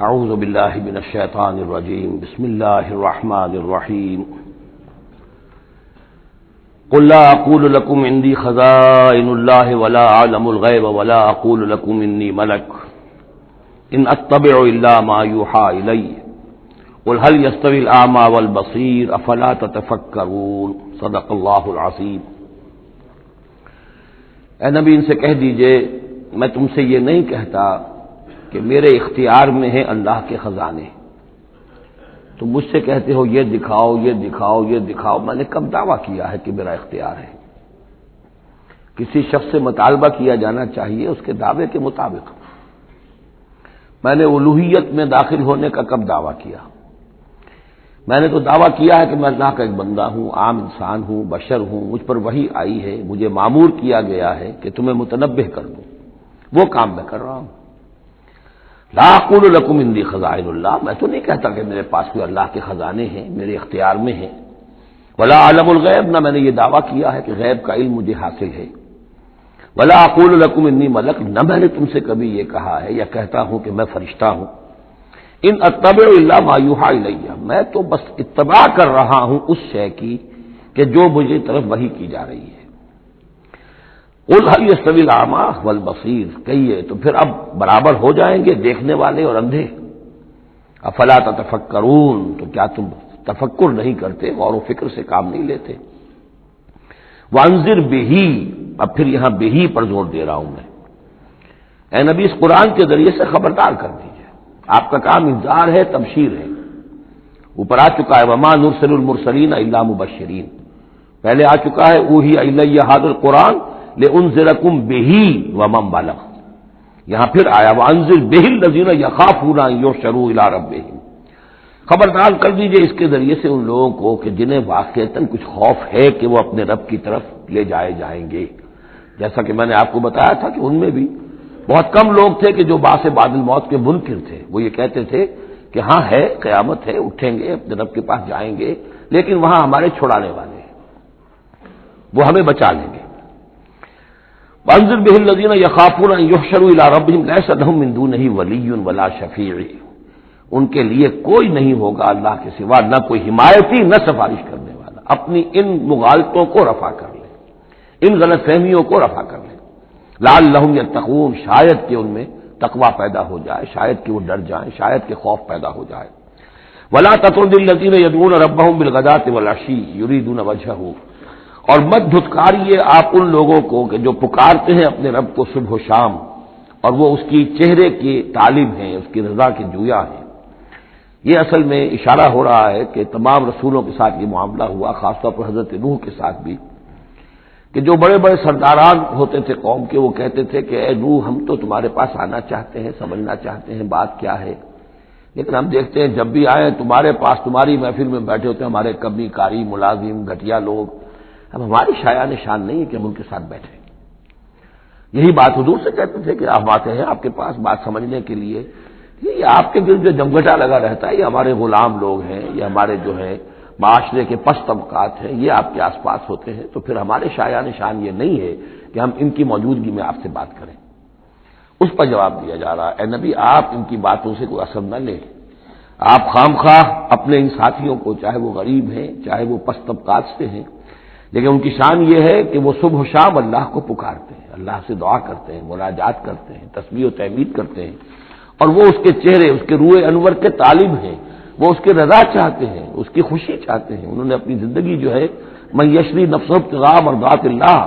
اعوذ باللہ من الشیطان الرجیم بسم اللہ الرحمن الرحیم قل لا اقول لكم عندي خزائن الله ولا اعلم الغیب ولا اقول لكم انی ملک ان اتبع الا ما یوحى الی قل هل يستوي الاعمى والبصیر افلا تتفکرون صدق اللہ العظیم۔ اے نبی ان سے کہہ دیجئے میں تم سے یہ نہیں کہتا کہ میرے اختیار میں ہیں اللہ کے خزانے، تم مجھ سے کہتے ہو یہ دکھاؤ یہ دکھاؤ یہ دکھاؤ، میں نے کب دعویٰ کیا ہے کہ میرا اختیار ہے؟ کسی شخص سے مطالبہ کیا جانا چاہیے اس کے دعوے کے مطابق۔ میں نے الوہیت میں داخل ہونے کا کب دعویٰ کیا؟ میں نے تو دعویٰ کیا ہے کہ میں اللہ کا ایک بندہ ہوں، عام انسان ہوں، بشر ہوں، مجھ پر وحی آئی ہے، مجھے مامور کیا گیا ہے کہ تمہیں متنبہ کر دوں، وہ کام میں کر رہا ہوں۔ لا اقول لکم عندی خزائن اللہ، میں تو نہیں کہتا کہ میرے پاس کوئی اللہ کے خزانے ہیں، میرے اختیار میں ہیں۔ ولا اعلم الغیب، نہ میں نے یہ دعویٰ کیا ہے کہ غیب کا علم مجھے حاصل ہے۔ ولا اقول لکم انی ملک، نہ میں نے تم سے کبھی یہ کہا ہے یا کہتا ہوں کہ میں فرشتہ ہوں۔ ان اتبع الا ما یوحى الی، میں تو بس اتباع کر رہا ہوں اس شے کی کہ جو مجھے طرف وحی کی جا رہی ہے۔ قل هل يستوي الاعمى والبصیر، کہیے تو پھر اب برابر ہو جائیں گے دیکھنے والے اور اندھے؟ افلا تتفکرون، تو کیا تم تفکر نہیں کرتے، غور و فکر سے کام نہیں لیتے؟ وانذر بہ، اب پھر یہاں بہ پر زور دے رہا ہوں میں، اے نبی اس قرآن کے ذریعے سے خبردار کر دیجیے، آپ کا کام انذار ہے، تبشیر ہے۔ اوپر آ چکا ہے وما نرسل المرسلین الا مبشرین، پہلے آ چکا ہے اوحی الی ھذا القرآن لانذرکم بہ ومن بلغ، یہاں پھر آیا وانذر بہ الذین یخافون ان یحشروا الی ربہم، خبردار کر دیجئے اس کے ذریعے سے ان لوگوں کو کہ جنہیں واقعتاً کچھ خوف ہے کہ وہ اپنے رب کی طرف لے جائے جائیں گے۔ جیسا کہ میں نے آپ کو بتایا تھا کہ ان میں بھی بہت کم لوگ تھے کہ جو بعث بعد الموت کے منکر تھے، وہ یہ کہتے تھے کہ ہاں ہے، قیامت ہے، اٹھیں گے، اپنے رب کے پاس جائیں گے، لیکن وہاں ہمارے چھڑانے والے ہیں، وہ ہمیں بچا لیں گے۔ وانذر بہ الذین یخافون ان یحشروا الی ربہم لیس لہم من دونہ ولی ولا شفیع، ان کے لیے کوئی نہیں ہوگا اللہ کے سوا، نہ کوئی حمایتی نہ سفارش کرنے والا۔ اپنی ان مغالطوں کو رفع کر لیں، ان غلط فہمیوں کو رفع کر لیں، لعلہم یتقون، شاید کہ ان میں تقوی پیدا ہو جائے، شاید کہ وہ ڈر جائیں، شاید کہ خوف پیدا ہو جائے۔ ولا تطرد الذین یدعون ربہم بالغداۃ والعشی یریدون وجہہ، اور مت دھتکاریے آپ ان لوگوں کو کہ جو پکارتے ہیں اپنے رب کو صبح و شام اور وہ اس کی چہرے کی طالب ہیں، اس کی رضا کے جویا ہیں۔ یہ اصل میں اشارہ ہو رہا ہے کہ تمام رسولوں کے ساتھ یہ معاملہ ہوا، خاص طور پر حضرت نوح کے ساتھ بھی، کہ جو بڑے بڑے سرداران ہوتے تھے قوم کے، وہ کہتے تھے کہ اے نوح ہم تو تمہارے پاس آنا چاہتے ہیں، سمجھنا چاہتے ہیں بات کیا ہے، لیکن ہم دیکھتے ہیں جب بھی آئے تمہارے پاس، تمہاری محفل میں بیٹھے ہوتے ہیں ہمارے کمی کاری ملازم گھٹیا لوگ، اب ہماری شایان نشان نہیں ہے کہ ہم ان کے ساتھ بیٹھیں۔ یہی بات حضور سے کہتے تھے کہ آپ آتے ہیں آپ کے پاس بات سمجھنے کے لیے، یہ آپ کے گرد جو جمگٹا لگا رہتا ہے یہ ہمارے غلام لوگ ہیں، یہ ہمارے جو ہے معاشرے کے پست طبقات ہیں، یہ آپ کے آس پاس ہوتے ہیں، تو پھر ہمارے شایان نشان یہ نہیں ہے کہ ہم ان کی موجودگی میں آپ سے بات کریں۔ اس پر جواب دیا جا رہا ہے اے نبی آپ ان کی باتوں سے کوئی اثر نہ لیں، آپ خام خواہ اپنے ان ساتھیوں کو، چاہے وہ غریب ہیں چاہے وہ پست طبقات سے ہیں، لیکن ان کی شان یہ ہے کہ وہ صبح و شام اللہ کو پکارتے ہیں، اللہ سے دعا کرتے ہیں، مناجات کرتے ہیں، تسبیح و تحمید کرتے ہیں، اور وہ اس کے چہرے، اس کے روح انور کے طالب ہیں، وہ اس کی رضا چاہتے ہیں، اس کی خوشی چاہتے ہیں۔ انہوں نے اپنی زندگی جو ہے من یشری نفسہ ابتغاء مرضات اللہ،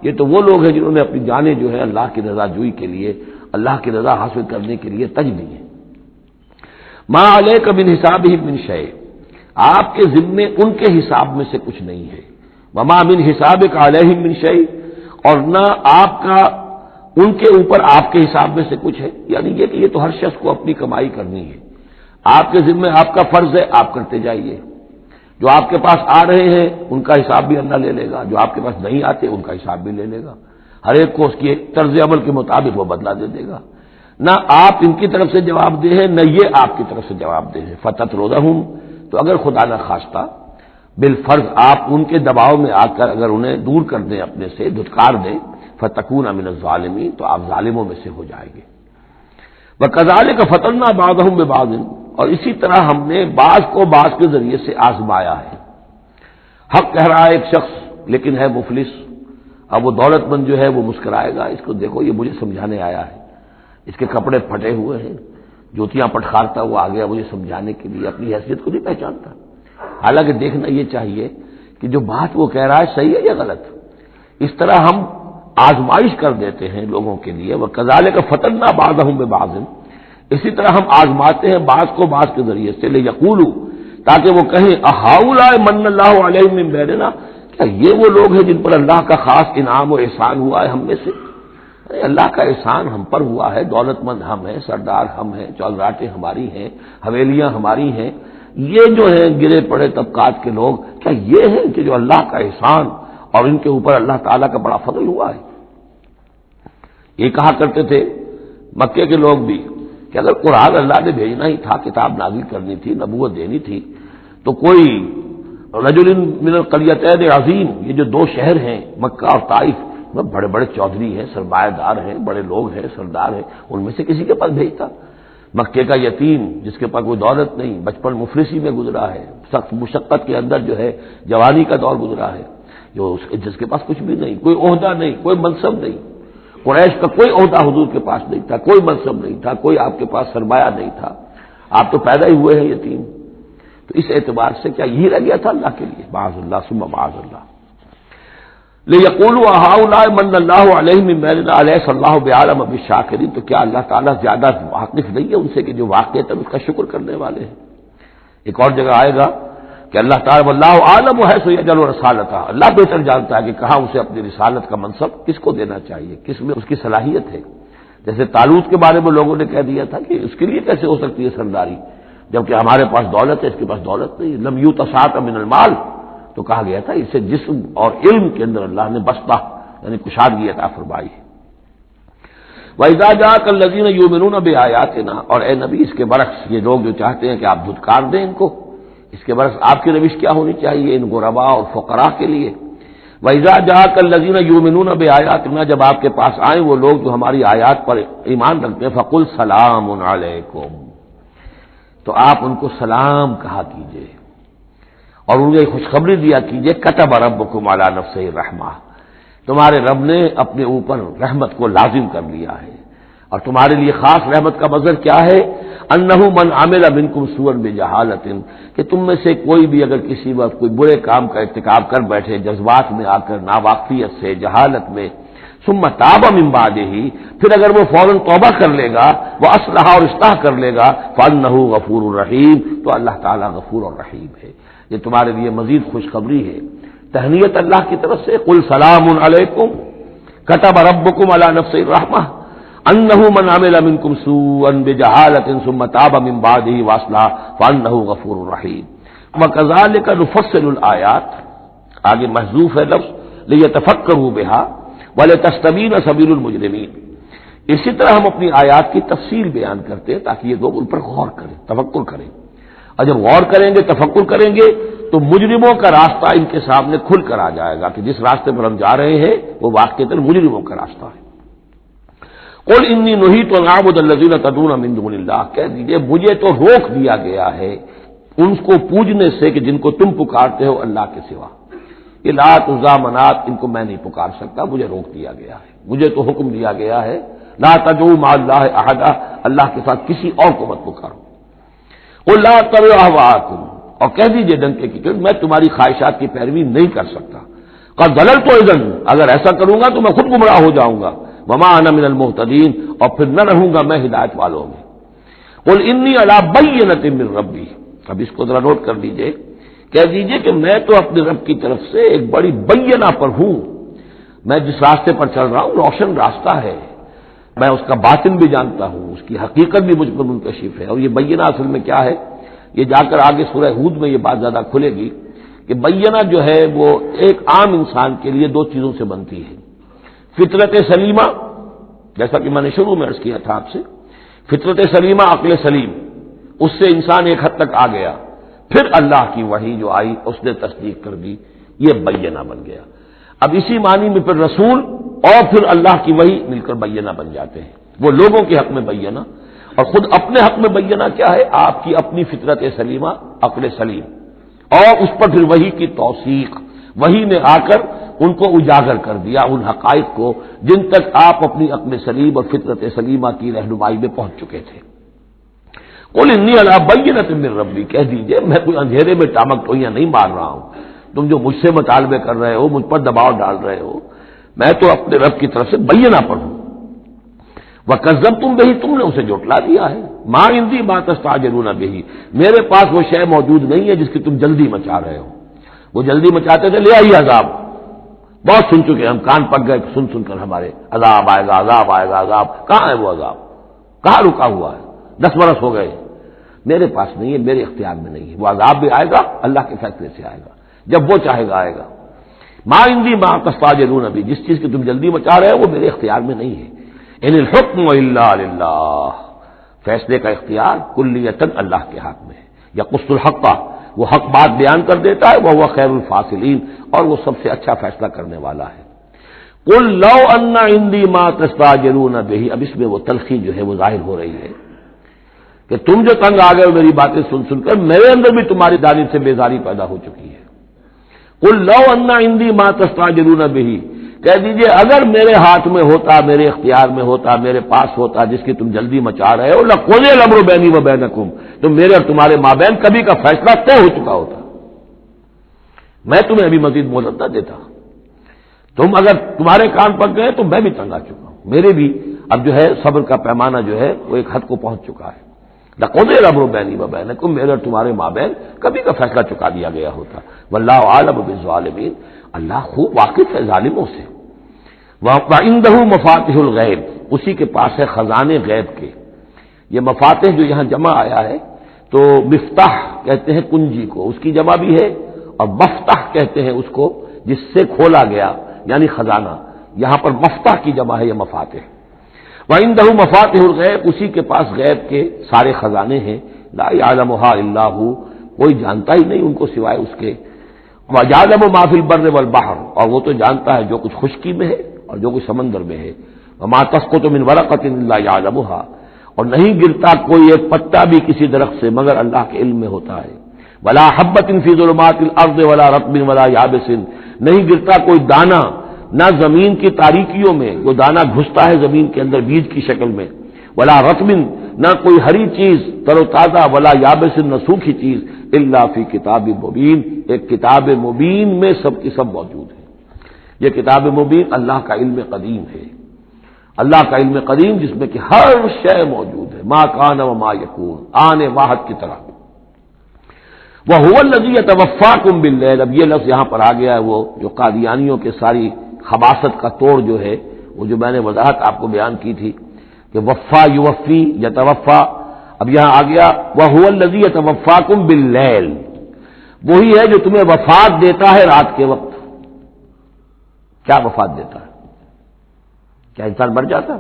یہ تو وہ لوگ ہیں جنہوں نے اپنی جانیں جو ہے اللہ کی رضا جوئی کے لیے، اللہ کی رضا حاصل کرنے کے لیے تج دی ہیں۔ ما علیک من حسابہم من شیء، آپ کے ذمے ان کے حساب میں سے کچھ نہیں ہے، وما من حسابک علیہم من شیء، اور نہ آپ کا ان کے اوپر آپ کے حساب میں سے کچھ ہے، یعنی یہ کہ یہ تو ہر شخص کو اپنی کمائی کرنی ہے، آپ کے ذمہ آپ کا فرض ہے، آپ کرتے جائیے، جو آپ کے پاس آ رہے ہیں ان کا حساب بھی اللہ لے لے گا، جو آپ کے پاس نہیں آتے ان کا حساب بھی لے لے گا، ہر ایک کو اس کی طرز عمل کے مطابق وہ بدلہ دے دے گا۔ نہ آپ ان کی طرف سے جواب دہ ہیں نہ یہ آپ کی طرف سے جواب دہ ہیں۔ فتطردہم، تو اگر خدا نہ خواستہ بالفرض آپ ان کے دباؤ میں آ کر اگر انہیں دور کر دیں اپنے سے، دھتکار دیں، فتکون من الظالمین، تو آپ ظالموں میں سے ہو جائیں گے۔ وَكَذَلِكَ فَتَنَّا بَعْضَهُم بِبَعْضٍ، اور اسی طرح ہم نے بعض کو بعض کے ذریعے سے آزمایا ہے۔ حق کہہ رہا ہے ایک شخص لیکن ہے مفلس، اب وہ دولت مند جو ہے وہ مسکرائے گا، اس کو دیکھو یہ مجھے سمجھانے آیا ہے، اس کے کپڑے پھٹے ہوئے ہیں، جوتیاں پٹخارتا ہوا آ گیا مجھے سمجھانے کے لیے، اپنی حیثیت کو نہیں پہچانتا۔ حالانکہ دیکھنا یہ چاہیے کہ جو بات وہ کہہ رہا ہے صحیح ہے یا غلط۔ اس طرح ہم آزمائش کر دیتے ہیں لوگوں کے لیے، وَكَذَلِكَ فَتَنَّا بَعْضَهُم بِبَعْضٍ، اسی طرح ہم آزماتے ہیں بعض کو بعض کے ذریعے سے، لِيَقُولُوا، تاکہ وہ کہیں أَهَٰؤُلَاءِ مَنَّ اللَّهُ عَلَيْهِم مِّن بَيْنِنَا، کیا یہ وہ لوگ ہیں جن پر اللہ کا خاص انعام و احسان ہوا ہے ہم میں سے؟ اللہ کا احسان ہم پر ہوا ہے، دولت مند ہم ہیں، سردار ہم ہیں، چودراٹیں ہماری ہیں، حویلیاں ہماری ہیں، یہ جو ہیں گرے پڑے طبقات کے لوگ، کیا یہ ہیں کہ جو اللہ کا احسان اور ان کے اوپر اللہ تعالیٰ کا بڑا فضل ہوا ہے؟ یہ کہا کرتے تھے مکے کے لوگ بھی کہ اگر قرآن اللہ نے بھیجنا ہی تھا، کتاب نازل کرنی تھی، نبوت دینی تھی، تو کوئی رجل من القریتین عظیم، یہ جو دو شہر ہیں مکہ اور طائف، بڑے بڑے چودھری ہیں، سرمایہ دار ہیں، بڑے لوگ ہیں، سردار ہیں، ان میں سے کسی کے پاس بھیجتا۔ مکے کا یتیم جس کے پاس کوئی دولت نہیں، بچپن مفلسی میں گزرا ہے، سخت مشقت کے اندر جو ہے جوانی کا دور گزرا ہے، جس کے پاس کچھ بھی نہیں، کوئی عہدہ نہیں، کوئی منصب نہیں، قریش کا کوئی عہدہ حضور کے پاس نہیں تھا، کوئی منصب نہیں تھا، کوئی آپ کے پاس سرمایہ نہیں تھا، آپ تو پیدا ہی ہوئے ہیں یتیم۔ تو اس اعتبار سے کیا یہی رہ گیا تھا اللہ کے لیے؟ معاذ اللہ ثم معاذ اللہ۔ لِيَقُولُوا أَهَٰؤُلَاءِ مَنَّ اللَّهُ عَلَيْهِم مِّن بَيْنِنَا أَلَيْسَ اللَّهُ بِأَعْلَمَ بِالشَّاكِرِينَ، تو کیا اللہ تعالیٰ زیادہ واقف نہیں ہے ان سے کہ جو واقعتاً اس کا شکر کرنے والے ہیں؟ ایک اور جگہ آئے گا کہ اللہ تعالیٰ واللہ عالم حیث یجعل رسالتہ، اللہ بہتر جانتا ہے کہ کہاں اسے اپنی رسالت کا منصب کس کو دینا چاہیے، کس میں اس کی صلاحیت ہے۔ جیسے طالوت کے بارے میں لوگوں نے کہہ دیا تھا کہ اس کے لیے کیسے ہو سکتی ہے سرداری، جبکہ ہمارے پاس دولت ہے، اس کے پاس دولت نہیں، لم یؤت سعۃ من المال، تو کہا گیا تھا اسے جسم اور علم کے اندر اللہ نے بسطہ یعنی کشادگی عطا فرمائی ہے۔ وَإِذَا جَاءَكَ الَّذِينَ يُؤْمِنُونَ بِآيَاتِنَا، اور اے نبی اس کے برعکس یہ لوگ جو چاہتے ہیں کہ آپ دھتکار دیں ان کو، اس کے برعکس آپ کی روش کیا ہونی چاہیے ان غرباء اور فقراء کے لیے؟ وَإِذَا جَاءَكَ الَّذِينَ يُؤْمِنُونَ بِآيَاتِنَا، جب آپ کے پاس آئیں وہ لوگ جو ہماری آیات پر ایمان رکھتے ہیں، فَقُلْ سَلَامٌ عَلَيْكُمْ، تو آپ ان کو سلام کہا کیجئے اور انہیں خوشخبری دیا کیجئے، کتب ربکم علی نفسہ الرحمہ، تمہارے رب نے اپنے اوپر رحمت کو لازم کر لیا ہے، اور تمہارے لیے خاص رحمت کا مظہر کیا ہے؟ انہ من عمل منکم سوءا بجہالۃ، کہ تم میں سے کوئی بھی اگر کسی وقت کوئی برے کام کا ارتکاب کر بیٹھے، جذبات میں آ کر، ناواقفیت سے، جہالت میں، ثم تاب من بعدہ، پھر اگر وہ فوراً توبہ کر لے گا، وہ اصلح اور اصلاح کر لے گا، فانہ غفور الرحیم، تو اللہ تعالیٰ غفور اور رحیم ہے۔ یہ تمہارے لیے مزید خوشخبری ہے، تہنیت اللہ کی طرف سے، قل سلام علیکم کتب ربکم علی نفسہ الرحمہ انہ من عمل منکم سوءا بجہالۃ ثم تاب من بعدہ واصلح فانہ غفور رحیم۔ وکذالک نفصل الآیات، آگے محذوف ہے لفظ لیتفکروا بہا ولتستبین سبیل المجرمین، اسی طرح ہم اپنی آیات کی تفصیل بیان کرتے ہیں تاکہ یہ لوگ ان پر غور کریں، تفکر کریں، اور جب غور کریں گے، تفکر کریں گے، تو مجرموں کا راستہ ان کے سامنے کھل کر آ جائے گا کہ جس راستے پر ہم جا رہے ہیں وہ واقعتاً مجرموں کا راستہ ہے۔ قل انی نہیت ان اعبد الذین تدعون من دون اللہ، کہہ دیجئے مجھے تو روک دیا گیا ہے ان کو پوجنے سے کہ جن کو تم پکارتے ہو اللہ کے سوا، یہ لات عزا منات ان کو میں نہیں پکار سکتا، مجھے روک دیا گیا ہے، مجھے تو حکم دیا گیا ہے لا تدعوا مع اللہ احدا، اللہ کے ساتھ کسی اور کو مت پکارو۔ قل لا اتبع اہواءکم، اور کہہ دیجئے ڈنکے کی کہ میں تمہاری خواہشات کی پیروی نہیں کر سکتا، قد ضللت اذن، اگر ایسا کروں گا تو میں خود گمراہ ہو جاؤں گا، وما انا من المہتدین، اور پھر نہ رہوں گا میں ہدایت والوں میں۔ قل انی علی بینۃ من ربی، اب اس کو ذرا نوٹ کر لیجئے، کہہ دیجئے کہ میں تو اپنے رب کی طرف سے ایک بڑی بینہ پر ہوں، میں جس راستے پر چل رہا ہوں روشن راستہ ہے، میں اس کا باطن بھی جانتا ہوں، اس کی حقیقت بھی مجھ پر منکشف ہے، اور یہ بینہ اصل میں کیا ہے، یہ جا کر آگے سورہ ہود میں یہ بات زیادہ کھلے گی کہ بینہ جو ہے وہ ایک عام انسان کے لیے دو چیزوں سے بنتی ہے، فطرت سلیمہ، جیسا کہ میں نے شروع میں عرض کیا تھا آپ سے، فطرت سلیمہ، عقل سلیم، اس سے انسان ایک حد تک آ گیا، پھر اللہ کی وحی جو آئی اس نے تصدیق کر دی، یہ بینہ بن گیا۔ اب اسی معنی میں پھر رسول اور پھر اللہ کی وحی مل کر بینہ بن جاتے ہیں، وہ لوگوں کے حق میں بینہ، اور خود اپنے حق میں بینہ کیا ہے؟ آپ کی اپنی فطرت سلیمہ، عقل سلیم، اور اس پر پھر وحی کی توثیق، وحی نے آ کر ان کو اجاگر کر دیا، ان حقائق کو جن تک آپ اپنی عقل سلیم اور فطرت سلیمہ کی رہنمائی میں پہنچ چکے تھے۔ قل انی علی بینۃ من ربی، کہہ دیجئے میں کوئی اندھیرے میں ٹامک ٹوئیاں نہیں مار رہا ہوں، تم جو مجھ سے مطالبے کر رہے ہو، مجھ پر دباؤ ڈال رہے ہو، میں تو اپنے رب کی طرف سے بینہ پر ہوں۔ وَكَذَّبْتُمْ بِهِ، تم نے اسے جھٹلا دیا ہے۔ مَا عِندِي مَا تَسْتَعْجِلُونَ بِهِ، میرے پاس وہ شے موجود نہیں ہے جس کی تم جلدی مچا رہے ہو۔ وہ جلدی مچاتے تھے، لے آئیے عذاب، بہت سن چکے ہم، کان پک گئے سن سن کر ہمارے، عذاب آئے گا عذاب آئے گا عذاب، کہاں ہے وہ عذاب؟ کہاں رکا ہوا ہے؟ 10 برس ہو گئے، میرے پاس نہیں ہے، میرے اختیار میں نہیں ہے۔ وہ عذاب بھی آئے گا، اللہ کے فیصلے سے آئے گا، جب وہ چاہے گا آئے گا۔ مَا عِندِي مَا تَسْتَعْجِلُونَ بِهِ، جس چیز کی تم جلدی مچا رہے ہو وہ میرے اختیار میں نہیں ہے۔ ان الحکم الا للہ، فیصلے کا اختیار کلیتاً اللہ کے ہاتھ میں ہے۔ یقص الحق، وہ حق بات بیان کر دیتا ہے، وہ خیر الفاصلین، اور وہ سب سے اچھا فیصلہ کرنے والا ہے۔ قل لو ان عندي ما تستعجلون به، اب اس میں وہ تلخی جو ہے وہ ظاہر ہو رہی ہے کہ تم جو تنگ آ گئے ہو میری باتیں سن سن کر، میرے اندر بھی تمہاری جانب سے بیزاری پیدا ہو چکی ہے۔ قل لو ان عندي ما تستعجلون به، کہہ دیجئے اگر میرے ہاتھ میں ہوتا، میرے اختیار میں ہوتا، میرے پاس ہوتا جس کی تم جلدی مچا رہے ہو، لَقُضِيَ الْأَمْرُ بَيْنِي وَبَيْنَكُمْ، تو میرے اور تمہارے مابین کبھی کا فیصلہ طے ہو چکا ہوتا، میں تمہیں ابھی مزید مہلت نہ دیتا۔ تم اگر تمہارے کان پک گئے تو میں بھی تنگ آ چکا ہوں، میرے بھی اب جو ہے صبر کا پیمانہ جو ہے وہ ایک حد کو پہنچ چکا ہے۔ لَقُضِيَ الْأَمْرُ بَيْنِي وَبَيْنَكُمْ، میرے اور تمہارے مابین کبھی کا فیصلہ چکا دیا گیا ہوتا۔ وَاللَّهُ أَعْلَمُ بِالظَّالِمِينَ، اللہ خوب واقف ہے ظالموں سے۔ وَعِندَهُ مَفَاتِحُ الْغَيْبِ، اسی کے پاس ہے خزانے غیب کے۔ یہ مفاتح جو یہاں جمع آیا ہے تو مفتاح کہتے ہیں کنجی کو، اس کی جمع بھی ہے، اور مفتاح کہتے ہیں اس کو جس سے کھولا گیا، یعنی خزانہ۔ یہاں پر مفتاح کی جمع ہے یہ مفاتح۔ وَعِندَهُ مَفَاتِحُ الْغَيْبِ، اسی کے پاس غیب کے سارے خزانے ہیں۔ لَا يَعْلَمُهَا إِلَّا هُوَ، کوئی جانتا ہی نہیں ان کو سوائے اس کے۔ وَيَعْلَمُ مَا فِي الْبَرِّ وَالْبَحْرِ، اور وہ تو جانتا ہے جو کچھ خشکی میں ہے اور جو کچھ سمندر میں ہے۔ وَمَا تَسْقُطُ مِنْ وَرَقَةٍ إِلَّا يَعْلَمُهَا، اور نہیں گرتا کوئی ایک پتا بھی کسی درخت سے مگر اللہ کے علم میں ہوتا ہے۔ وَلَا حَبَّةٍ فِي ظُلُمَاتِ الْأَرْضِ وَلَا رَطْبٍ وَلَا يَابِسٍ، نہیں گرتا کوئی دانہ نہ زمین کی تاریکیوں میں، وہ دانہ گھستا ہے زمین کے اندر بیج کی شکل میں، ولا رطب، نہ کوئی ہری چیز تر و تازہ، ولا یابس، نہ سوکھی چیز، الا فی کتاب مبین، ایک کتاب مبین میں سب کی سب موجود ہے۔ یہ کتاب مبین اللہ کا علم قدیم ہے، اللہ کا علم قدیم جس میں کہ ہر شے موجود ہے، ما کان و ما یکون، آنے واحد کی طرح۔ وَهُوَ الَّذِي يَتَوَفَّاكُم بِاللَّيْلِ، اب یہ لفظ یہاں پر آ گیا ہے، وہ جو قادیانیوں کے ساری خباثت کا توڑ جو ہے، وہ جو میں نے وضاحت آپ کو بیان کی تھی کہ وفا یوفی یتوفا، اب یہاں آ گیا وَهُوَ الَّذِي يَتَوَفَّاكُم بِاللَّيْلِ، وہی ہے جو تمہیں وفات دیتا ہے رات کے وقت۔ کیا وفات دیتا ہے؟ کیا انسان مر جاتا؟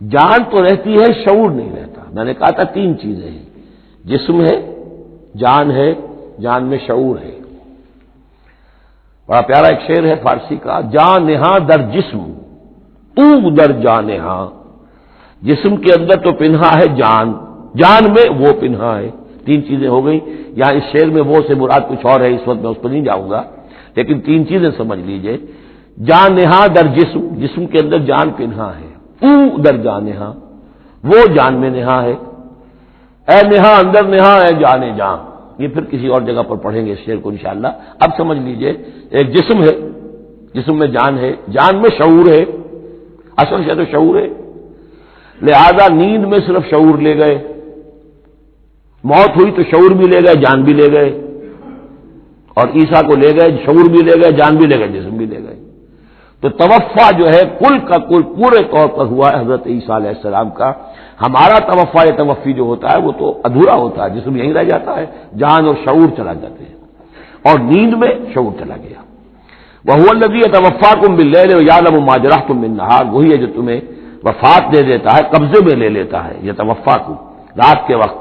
جان تو رہتی ہے، شعور نہیں رہتا۔ میں نے کہا تھا 3 چیزیں ہیں، جسم ہے، جان ہے، جان میں شعور ہے۔ بڑا پیارا ایک شعر ہے فارسی کا، جان نہاں در جسم تو در جان نہاں، جسم کے اندر تو پنہا ہے جان، جان میں وہ پنہا ہے۔ 3 چیزیں ہو گئی یہاں اس شعر میں، وہ سے مراد کچھ اور ہے، اس وقت میں اس پر نہیں جاؤں گا، لیکن 3 چیزیں سمجھ لیجئے۔ جان نہاں در جسم، جسم کے اندر جان پنہا ہے، تو در جان نہاں، وہ جان میں نہا ہے، اے نہا اندر نہا ہے جانے جان۔ یہ پھر کسی اور جگہ پر پڑھیں گے اس شعر کو انشاءاللہ۔ اب سمجھ لیجئے، ایک جسم ہے، جسم میں جان ہے، جان میں شعور ہے، اصل شے تو شعور ہے، لہذا نیند میں صرف شعور لے گئے، موت ہوئی تو شعور بھی لے گئے، جان بھی لے گئے، اور عیسیٰ کو لے گئے، شعور بھی لے گئے، جان بھی لے گئے، جسم بھی لے گئے۔ تو توفع جو ہے کل کا کل پورے طور پر ہوا ہے حضرت عیسیٰ علیہ السلام کا۔ ہمارا توفع یا توفی جو ہوتا ہے وہ تو ادھورا ہوتا ہے، جسم یہیں رہ جاتا ہے، جان اور شعور چلا جاتے ہیں، اور نیند میں شعور چلا گیا۔ وَهُوَ الَّذِي يَتَوَفَّاكُم بِاللَّيْلِ وَيَعْلَمُ مَا جَرَحْتُم بِالنَّهَارِ، وہی ہے جو تمہیں وفات دے دیتا ہے، قبضے میں لے لیتا ہے، يَتَوَفَّاكُم رات کے وقت،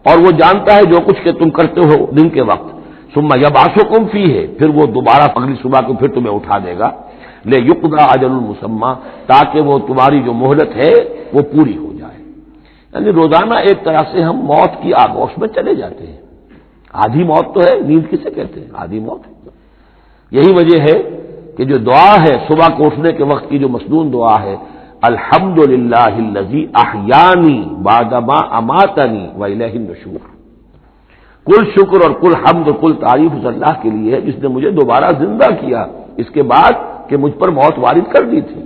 اور وہ جانتا ہے جو کچھ کہ تم کرتے ہو دن کے وقت۔ ثُمَّ يَبْعَثُكُم فِيهِ، پھر وہ دوبارہ اگلی صبح کو پھر تمہیں اٹھا دے گا، لِيُقْضَىٰ أَجَلٌ مُّسَمًّى، تاکہ وہ تمہاری جو مہلت ہے وہ پوری ہو جائے۔ یعنی روزانہ ایک طرح سے ہم موت کی آغوش میں چلے جاتے ہیں. آدھی موت تو ہے، نیند کسے کہتے ہیں؟ آدھی موت ہے. یہی وجہ ہے کہ جو دعا ہے صبح کو اٹھنے کے وقت کی جو مسنون دعا ہے، الحمدللہ الذی احیانی بعدما اماتنی والیہ النشور، کل شکر اور کل حمد اور کل تعریف اس اللہ کے لیے ہے جس نے مجھے دوبارہ زندہ کیا اس کے بعد کہ مجھ پر موت وارد کر دی تھی.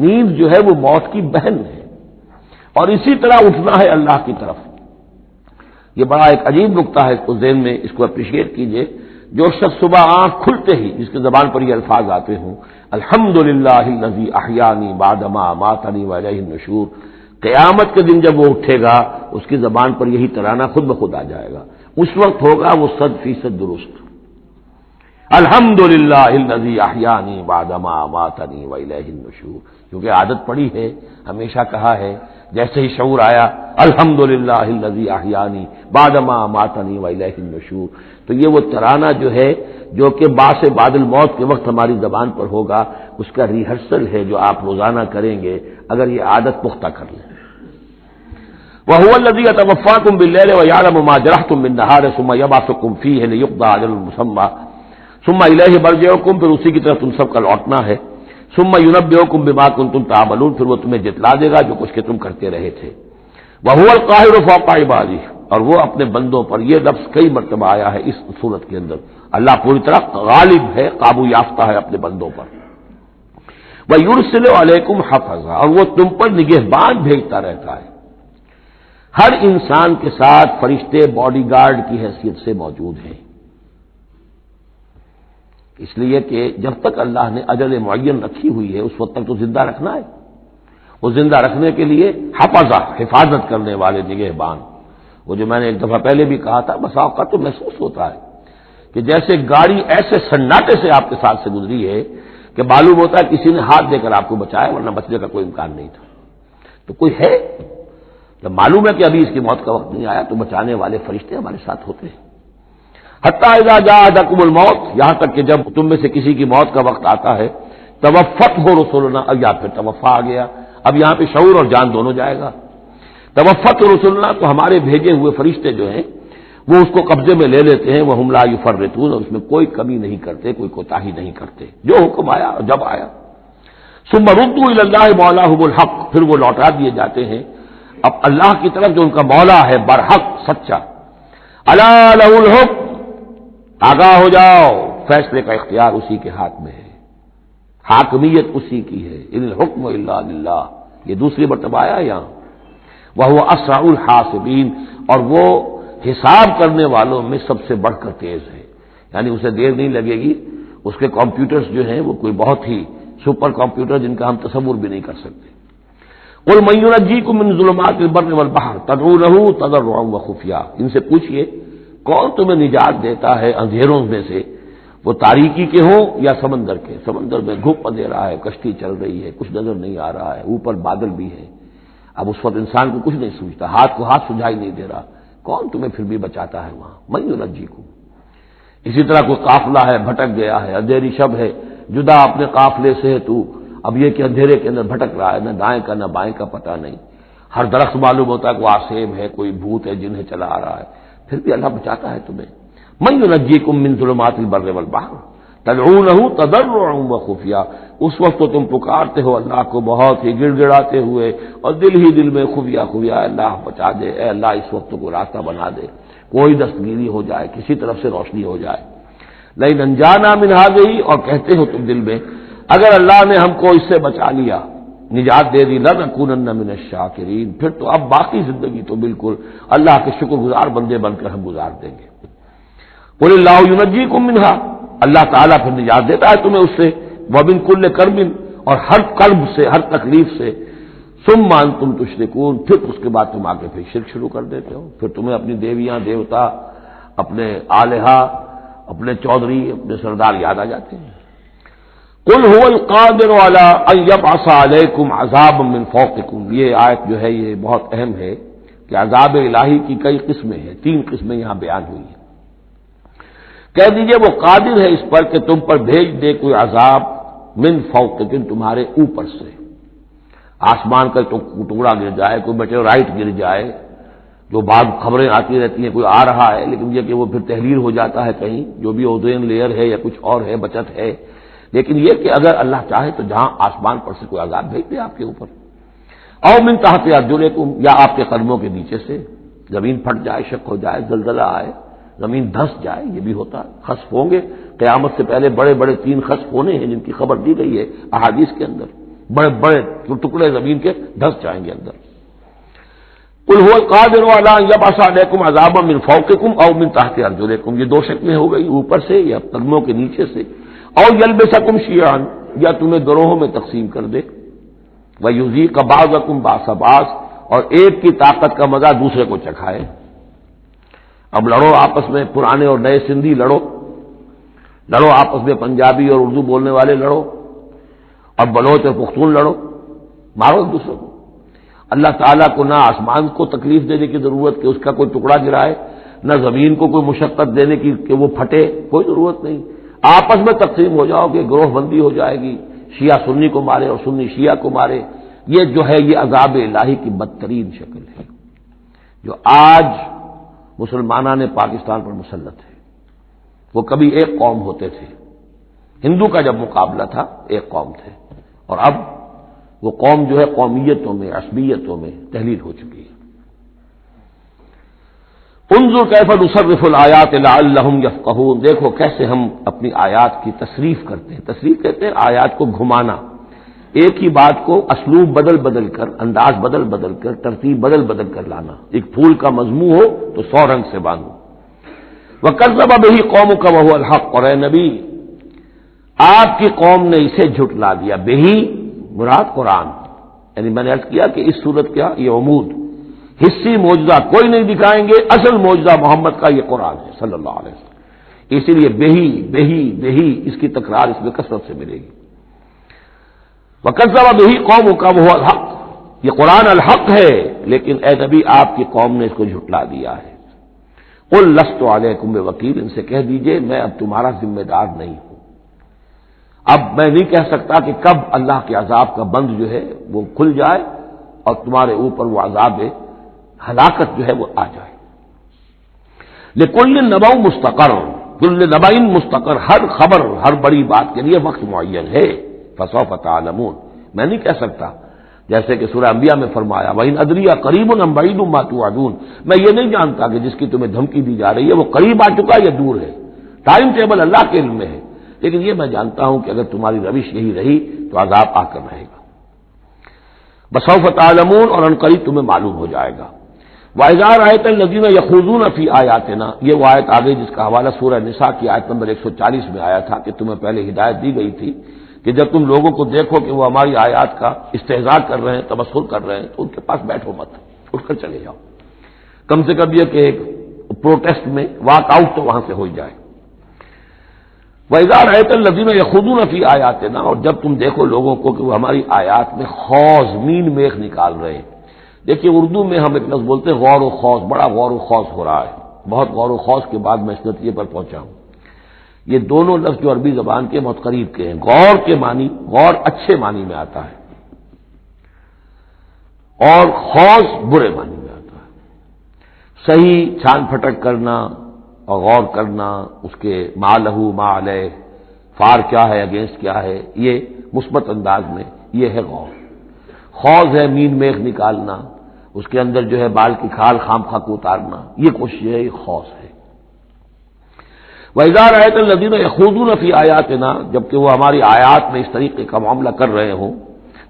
نیند جو ہے وہ موت کی بہن ہے، اور اسی طرح اٹھنا ہے اللہ کی طرف. یہ بڑا ایک عجیب نقطہ ہے، اس کو ذہن میں اس کو اپریشیٹ کیجئے. جو شخص صبح آنکھ کھلتے ہی جس کے زبان پر یہ الفاظ آتے ہوں، الحمدللہ الذی احیانی بعدما اماتنی والیہ النشور، قیامت کے دن جب وہ اٹھے گا اس کی زبان پر یہی ترانہ خود بخود آ جائے گا. اس وقت ہوگا وہ 100% درست. الحمدللہ الذی احیانی بعدما اماتنی والیہ النشور، کیونکہ عادت پڑی ہے، ہمیشہ کہا ہے. جیسے ہی شعور آیا الحمدللہ الذی احیانی بعدما اماتنی والیہ النشور، تو یہ وہ ترانہ جو ہے جو کہ باعث بعد الموت کے وقت ہماری زبان پر ہوگا، اس کا ریہرسل ہے جو آپ روزانہ کریں گے اگر یہ عادت پختہ کر لیں. وَهُوَ الَّذِي يَتَوَفَّاكُم بِاللَّيْلِ وَيَعْلَمُ مَا جَرَحْتُم بِالنَّهَارِ ثُمَّ يَبْعَثُكُم فِيهِ لِيُقْضَىٰ أَجَلٌ مُّسَمًّى ثُمَّ إِلَيْهِ مَرْجِعُكُم، پھر اسی کی طرف تم سب کا لوٹنا ہے. ثُمَّ يُنَبِّئُكُم بِمَا كُنتُمْ تَعْمَلُونَ، پھر وہ تمہیں جتلا دے گا جو کچھ کہ تم کرتے رہے تھے. وَهُوَ الْقَاهِرُ فَوْقَ عِبَادِهِ، اور وہ اپنے بندوں پر، یہ لفظ کئی مرتبہ آیا ہے اس صورت کے اندر. اللہ پوری طرح غالب ہے، قابو یافتہ ہے اپنے بندوں پر. وَيُرْسِلُ عَلَيْكُمْ حَفَظًا، اور وہ تم پر نگہبان بھیجتا رہتا ہے. ہر انسان کے ساتھ فرشتے باڈی گارڈ کی حیثیت سے موجود ہیں، اس لیے کہ جب تک اللہ نے اجل معین رکھی ہوئی ہے اس وقت تک تو زندہ رکھنا ہے. وہ زندہ رکھنے کے لیے حفظہ، حفاظت کرنے والے نگہبان. وہ جو میں نے ایک دفعہ پہلے بھی کہا تھا، بس اوقات تو محسوس ہوتا ہے کہ جیسے گاڑی ایسے سناٹے سے آپ کے ساتھ سے گزری ہے کہ معلوم ہوتا ہے کسی نے ہاتھ دے کر آپ کو بچایا، ورنہ بچنے کا کوئی امکان نہیں تھا. تو کوئی ہے، جب معلوم ہے کہ ابھی اس کی موت کا وقت نہیں آیا تو بچانے والے فرشتے ہمارے ساتھ ہوتے ہیں. حتیٰ اذا جاء احدکم الموت، یہاں تک کہ جب تم میں سے کسی کی موت کا وقت آتا ہے، توفته رسلنا، اب یا پھر توفا آ گیا، اب یہاں پہ شعور اور جان دونوں جائے گا. توفته رسلنا، تو ہمارے بھیجے ہوئے فرشتے جو ہیں وہ اس کو قبضے میں لے لیتے ہیں. وهم لا يفرطون، اور اس میں کوئی کمی نہیں کرتے، کوئی کوتاہی نہیں کرتے، جو حکم آیا اور جب آیا. ثم ردوا الى الله مولاهم الحق، پھر وہ لوٹا دیے جاتے ہیں اب اللہ کی طرف جو ان کا مولا ہے برحق، سچا. الا له الحکم، آگاہ ہو جاؤ، فیصلے کا اختیار اسی کے ہاتھ میں ہے، حاکمیت اسی کی ہے. ان الحکم الا للہ، یہ دوسری مرتبہ آیا یہاں. وهو اسرع الحاسبین، اور وہ حساب کرنے والوں میں سب سے بڑھ کر تیز ہے، یعنی اسے دیر نہیں لگے گی. اس کے کمپیوٹرز جو ہیں وہ کوئی بہت ہی سپر کمپیوٹر جن کا ہم تصور بھی نہیں کر سکتے. قل من ينجيكم من ظلمات البر والبحر تدعونه تضرعا وخفيا، ان سے پوچھئے کون تمہیں نجات دیتا ہے اندھیروں میں سے، وہ تاریکی کے ہوں یا سمندر کے. سمندر میں گھپ اندھیرا ہے، کشتی چل رہی ہے، کچھ نظر نہیں آ رہا ہے، اوپر بادل بھی ہے. اب اس وقت انسان کو کچھ نہیں سوچتا، ہاتھ کو ہاتھ سجھائی نہیں دے رہا، کون تمہیں پھر بھی بچاتا ہے وہاں. من ينجيكم. اسی طرح کوئی قافلہ ہے بھٹک گیا ہے، اندھیری شب ہے، جدا اپنے قافلے سے ہے تو، اب یہ کہ اندھیرے کے اندر بھٹک رہا ہے، نہ دائیں کا نہ بائیں کا پتہ نہیں. ہر درخت معلوم ہوتا ہے کوئی آسیب ہے، کوئی بھوت ہے جنہیں چلا آ رہا ہے، پھر بھی اللہ بچاتا ہے تمہیں. من ينجيكم من ظلمات البر والبحر تدعونه تضرعا وخفيا، اس وقت تو تم پکارتے ہو اللہ کو بہت ہی گڑ گڑاتے ہوئے اور دل ہی دل میں خفیہ خفیہ، اللہ بچا دے، اے اللہ اس وقت کو راستہ بنا دے، کوئی دستگیری ہو جائے، کسی طرف سے روشنی ہو جائے. لیکن انجانا من هذه، اور کہتے ہو تم دل میں اگر اللہ نے ہم کو اس سے بچا لیا، نجات دے دی، لنکونن من الشاکرین، پھر تو اب باقی زندگی تو بالکل اللہ کے شکر گزار بندے بن کر ہم گزار دیں گے. قل اللہ ینجیکم منہا، اللہ تعالیٰ پھر نجات دیتا ہے تمہیں اس سے. ومن کل کرب، اور ہر کرب سے، ہر تکلیف سے. ثم انتم تشرکون، پھر اس کے بعد تم آگے پھر شرک شروع کر دیتے ہو، پھر تمہیں اپنی دیویاں دیوتا، اپنے آلہہ، اپنے چودھری، اپنے سردار یاد آ جاتے ہیں. قل هو القادر على ان يبعث عليكم عذابا من فوقكم، یہ آیت جو ہے یہ بہت اہم ہے کہ عذاب الہی کی کئی قسمیں ہیں، 3 قسمیں یہاں بیان ہوئی ہیں. کہہ دیجئے وہ قادر ہے اس پر کہ تم پر بھیج دے کوئی عذاب من فوقکم، تمہارے اوپر سے. آسمان کا ٹکڑا گر جائے، کوئی میٹیورائٹ گر جائے، جو بعض خبریں آتی رہتی ہیں کوئی آ رہا ہے، لیکن یہ کہ وہ پھر تحریر ہو جاتا ہے کہیں، جو بھی اوزون لیئر ہے یا کچھ اور ہے، بچت ہے، لیکن یہ کہ اگر اللہ چاہے تو جہاں آسمان پر سے کوئی عذاب بھیج دے آپ کے اوپر، او من تحت ارجلکم، یا آپ کے قدموں کے نیچے سے زمین پھٹ جائے، شق ہو جائے، زلزلہ آئے، زمین دھس جائے، یہ بھی ہوتا ہے، خسف ہوں گے، قیامت سے پہلے بڑے بڑے 3 خسف ہونے ہیں جن کی خبر دی گئی ہے احادیث کے اندر، بڑے بڑے ٹکڑے زمین کے دھس جائیں گے اندر۔ قل هو القادر على ان يبعث عليكم عذابا من فوقكم او من تحت ارجلكم، یہ 2 شکلیں ہو گئی، اوپر سے یا قدموں کے نیچے سے، او يلبسكم شيعا، یا تمہیں گروہوں میں تقسیم کر دے، ويذيق بعضكم بعض بعض، اور ایک کی طاقت کا مزہ دوسرے کو چکھائے۔ اب لڑو آپس میں، پرانے اور نئے سندھی لڑو آپس میں، پنجابی اور اردو بولنے والے لڑو، اور بلوچ اور پختون لڑو، مارو ایک دوسرے کو۔ اللہ تعالیٰ کو نہ آسمان کو تکلیف دینے کی ضرورت کہ اس کا کوئی ٹکڑا گرائے، نہ زمین کو کوئی مشقت دینے کی کہ وہ پھٹے، کوئی ضرورت نہیں، آپس میں تقسیم ہو جاؤ کہ گروہ بندی ہو جائے گی، شیعہ سنی کو مارے اور سنی شیعہ کو مارے۔ یہ جو ہے یہ عذاب الہی کی بدترین شکل ہے جو آج مسلمانان پاکستان پر مسلط ہے۔ وہ کبھی ایک قوم ہوتے تھے، ہندو کا جب مقابلہ تھا ایک قوم تھے، اور اب وہ قوم جو ہے قومیتوں میں، عصبیتوں میں تحلیل ہو چکی ہے۔ انظر کیف نصرف الآیات لعلہم یفقہون، دیکھو کیسے ہم اپنی آیات کی تصریف کرتے ہیں، تصریف کہتے ہیں آیات کو گھمانا، ایک ہی بات کو اسلوب بدل کر، انداز بدل کر، ترتیب بدل کر لانا، ایک پھول کا مضمون ہو تو 100 رنگ سے باندھو۔ وَكَذَّبَ بِهِ قَوْمُكَ وَهُوَ الْحَقُّ، اور اے نبی آپ کی قوم نے اسے جھٹلا دیا، بہی مراد قرآن، یعنی میں نے عرض کیا کہ اس صورت کیا یہ عمود، حصی معجزہ کوئی نہیں دکھائیں گے، اصل معجزہ محمد کا یہ قرآن ہے صلی اللہ علیہ وسلم، اسی لیے بہی اس کی تکرار اس میں کثرت سے ملے گی۔ وَكَذَّبَ بِهِ قَوْمُكَ وَهُوَ الْحَقُّ، یہ قرآن الحق ہے، لیکن اے نبی آپ کی قوم نے اس کو جھٹلا دیا ہے۔ قُلْ لَسْتُ عَلَيْكُمْ بِوَكِيلٍ، ان سے کہہ دیجئے میں اب تمہارا ذمہ دار نہیں ہوں، اب میں نہیں کہہ سکتا کہ کب اللہ کے عذاب کا بند جو ہے وہ کھل جائے اور تمہارے اوپر وہ عذاب ہلاکت جو ہے وہ آ جائے۔ لِكُلِّ نَبَأٌ مُسْتَقَرٌ، كُلُّ نَبَأٍ مُسْتَقَرٌ، ہر خبر، ہر بڑی بات کے لیے وقت معین ہے، فَسَوْفَ تَعْلَمُونَ، میں نہیں کہہ سکتا، جیسے کہ سورہ انبیاء میں فرمایا وَإِنْ أَدْرِيَ قَرِيبٌ أَمْ بَعِيدٌ مَا تُوعَدُونَ، میں یہ نہیں جانتا کہ جس کی تمہیں دھمکی دی جا رہی ہے وہ قریب آ چکا یا دور ہے، ٹائم ٹیبل اللہ کے علم میں ہے، لیکن یہ میں جانتا ہوں کہ اگر تمہاری روش یہی رہی تو عذاب آ کر رہے گا۔ بسوف تعلمون، اور ان قریب تمہیں معلوم ہو جائے گا۔ وَإِذَا رَأَيْتَ الَّذِينَ يَخُوضُونَ فِي آيَاتِنَا، یہ وہ آیت آ گئی جس کا حوالہ سورہ نساء کی آیت نمبر 140 میں آیا تھا کہ تمہیں پہلے ہدایت دی گئی تھی کہ جب تم لوگوں کو دیکھو کہ وہ ہماری آیات کا استہزاء کر رہے ہیں، تمسخر کر رہے ہیں، تو ان کے پاس بیٹھو مت، اٹھ کر چلے جاؤ، کم سے کم یہ کہ ایک پروٹیسٹ میں واک آؤٹ تو وہاں سے ہو جائے۔ وَإِذَا رَأَيْتَ الَّذِينَ يَخُوضُونَ فِي آيَاتِنَا، اور جب تم دیکھو لوگوں کو کہ وہ ہماری آیات میں خوض، مین میخ نکال رہے ہیں۔ دیکھیے اردو میں ہم ایک لفظ بولتے ہیں غور و خوض، بڑا غور و خوض ہو رہا ہے، بہت غور و خوض کے بعد میں اس نتیجے پر پہنچا ہوں۔ یہ دونوں لفظ جو عربی زبان کے بہت قریب کے ہیں، غور کے معنی، غور اچھے معنی میں آتا ہے اور خوض برے معنی میں آتا ہے، صحیح چھان پھٹک کرنا اور غور کرنا، اس کے ما لہو ما علیہ، فار کیا ہے اگینسٹ کیا ہے، یہ مثبت انداز میں یہ ہے غور۔ خوض ہے مین میخ نکالنا، اس کے اندر جو ہے بال کی کھال خام خواہ کو اتارنا، یہ کوشش ہے، یہ خوض ہے۔ وَإِذَا رَأَيْتَ الَّذِينَ يَخُوضُونَ فِي آيَاتِنَا، جبکہ وہ ہماری آیات میں اس طریقے کا معاملہ کر رہے ہوں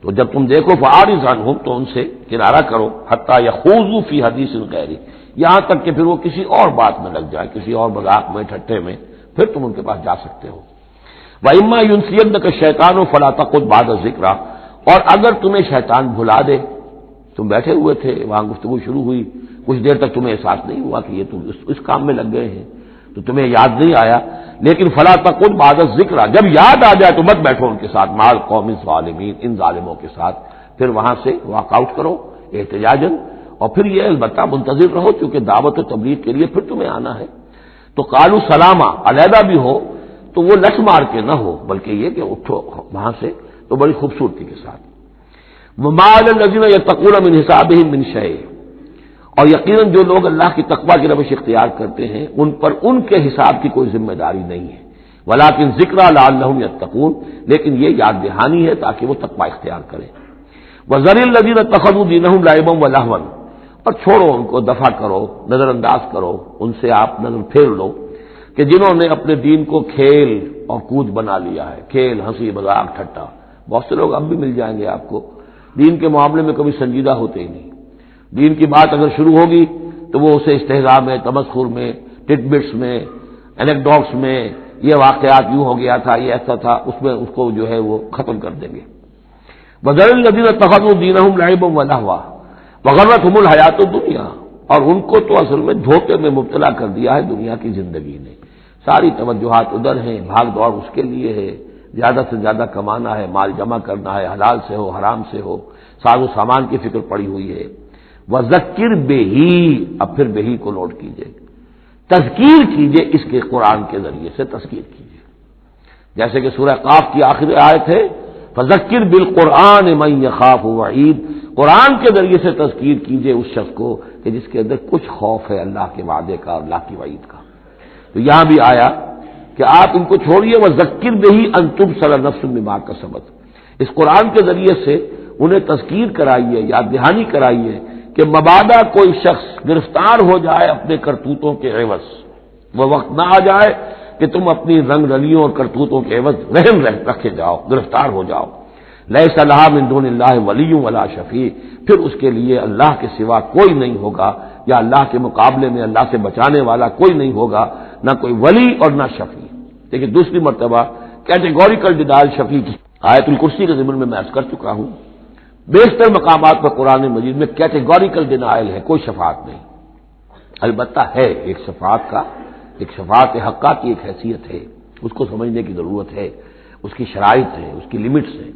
تو جب تم دیکھو فَأَعْرِضْ عَنْهُمْ، تو ان سے کنارہ کرو، حَتَّى يَخُوضُوا فِي حَدِيثٍ غَيْرِهِ، یہاں تک کہ پھر وہ کسی اور بات میں لگ جائے، کسی اور مذاق میں، ٹھٹے میں، پھر تم ان کے پاس جا سکتے ہو۔ وَإِمَّا يُنْسِيَنَّكَ الشَّيْطَانُ فَلَا تَقْعُدْ بَعْدَ الذِّكْرَىٰ، اور اگر تمہیں شیطان بھلا دے، تم بیٹھے ہوئے تھے وہاں گفتگو شروع ہوئی، کچھ دیر تک تمہیں احساس نہیں ہوا کہ یہ تم اس کام میں لگ گئے ہیں، تو تمہیں یاد نہیں آیا، لیکن فلا تقعد بعد الذکر، جب یاد آ جائے تو مت بیٹھو ان کے ساتھ، مع القوم الظالمین، ان ظالموں کے ساتھ، پھر وہاں سے واک آؤٹ کرو احتجاجاً، اور پھر یہ البتہ منتظر رہو کیونکہ دعوت و تبلیغ کے لیے پھر تمہیں آنا ہے۔ تو قالوا سلاما، علیحدہ بھی ہو تو وہ لٹ مار کے نہ ہو، بلکہ یہ کہ اٹھو وہاں سے تو بڑی خوبصورتی کے ساتھ۔ وما علی الذین یتقون من حسابہم من شیء، اور یقیناً جو لوگ اللہ کی تقوی کی روش اختیار کرتے ہیں ان پر ان کے حساب کی کوئی ذمہ داری نہیں ہے، ولکن ذکریٰ لعلہم یتقون، لیکن یہ یاد دہانی ہے تاکہ وہ تقوی اختیار کریں۔ وذر الذین اتخذوا دینہم لعبا ولہوا، اور چھوڑو ان کو، دفع کرو، نظر انداز کرو، ان سے آپ نظر پھیر لو کہ جنہوں نے اپنے دین کو کھیل اور کود بنا لیا ہے، کھیل، ہنسی مذاق، ٹھٹا۔ بہت سے لوگ اب بھی مل جائیں گے آپ کو دین کے معاملے میں کبھی سنجیدہ ہوتے ہی نہیں، دین کی بات اگر شروع ہوگی تو وہ اسے استہزاء میں، تمسخر میں، ٹٹ بٹس میں، اینیکڈوٹس میں، یہ واقعات یوں ہو گیا تھا، یہ ایسا تھا، اس میں اس کو جو ہے وہ ختم کر دیں گے۔ وذر الذین اتخذوا دینہم لعبا ولہوا وغرتہم الحیات الدنیا، اور ان کو تو اصل میں دھوکے میں مبتلا کر دیا ہے دنیا کی زندگی نے، ساری توجہات ادھر ہیں، بھاگ دوڑ اس کے لیے ہے، زیادہ سے زیادہ کمانا ہے، مال جمع کرنا ہے، حلال سے ہو حرام سے ہو، ساز و سامان کی فکر پڑی ہوئی ہے۔ وذکر بہی، اب پھر بہی کو نوٹ کیجئے، تذکیر کیجئے، اس کے قرآن کے ذریعے سے تذکیر کیجئے، جیسے کہ سورہ قاف کی آخری آیت ہے فذکر بالقرآن من یخاف وعید، قرآن کے ذریعے سے تذکیر کیجئے اس شخص کو کہ جس کے اندر کچھ خوف ہے اللہ کے وعدے کا، اللہ کی وعید کا۔ تو یہاں بھی آیا کہ آپ ان کو چھوڑیے، وذکر بہی ان تبصر نفس بما کسبت، اس قرآن کے ذریعے سے انہیں تذکیر کرائیے، یاد دہانی کرائیے کہ مبادا کوئی شخص گرفتار ہو جائے اپنے کرتوتوں کے عوض، وہ وقت نہ آ جائے کہ تم اپنی رنگ رلیوں اور کرتوتوں کے عوض رہن رکھے جاؤ، گرفتار ہو جاؤ۔ لیس لہا من دون اللہ ولی ولا شفیع، پھر اس کے لیے اللہ کے سوا کوئی نہیں ہوگا، یا اللہ کے مقابلے میں اللہ سے بچانے والا کوئی نہیں ہوگا، نہ کوئی ولی اور نہ شفیع۔ لیکن دوسری مرتبہ کیٹیگوریکل ڈینائل شفیع کی آیت الکرسی کے ضمن میں عرض کر چکا ہوں، بیشتر مقامات پر قرآن مجید میں کیٹیگوریکل ڈینائل ہے، کوئی شفاعت نہیں۔ البتہ ہے ایک شفاعت کا، ایک شفاعت حقہ کی ایک حیثیت ہے، اس کو سمجھنے کی ضرورت ہے، اس کی شرائط ہے، اس کی لیمٹس ہیں۔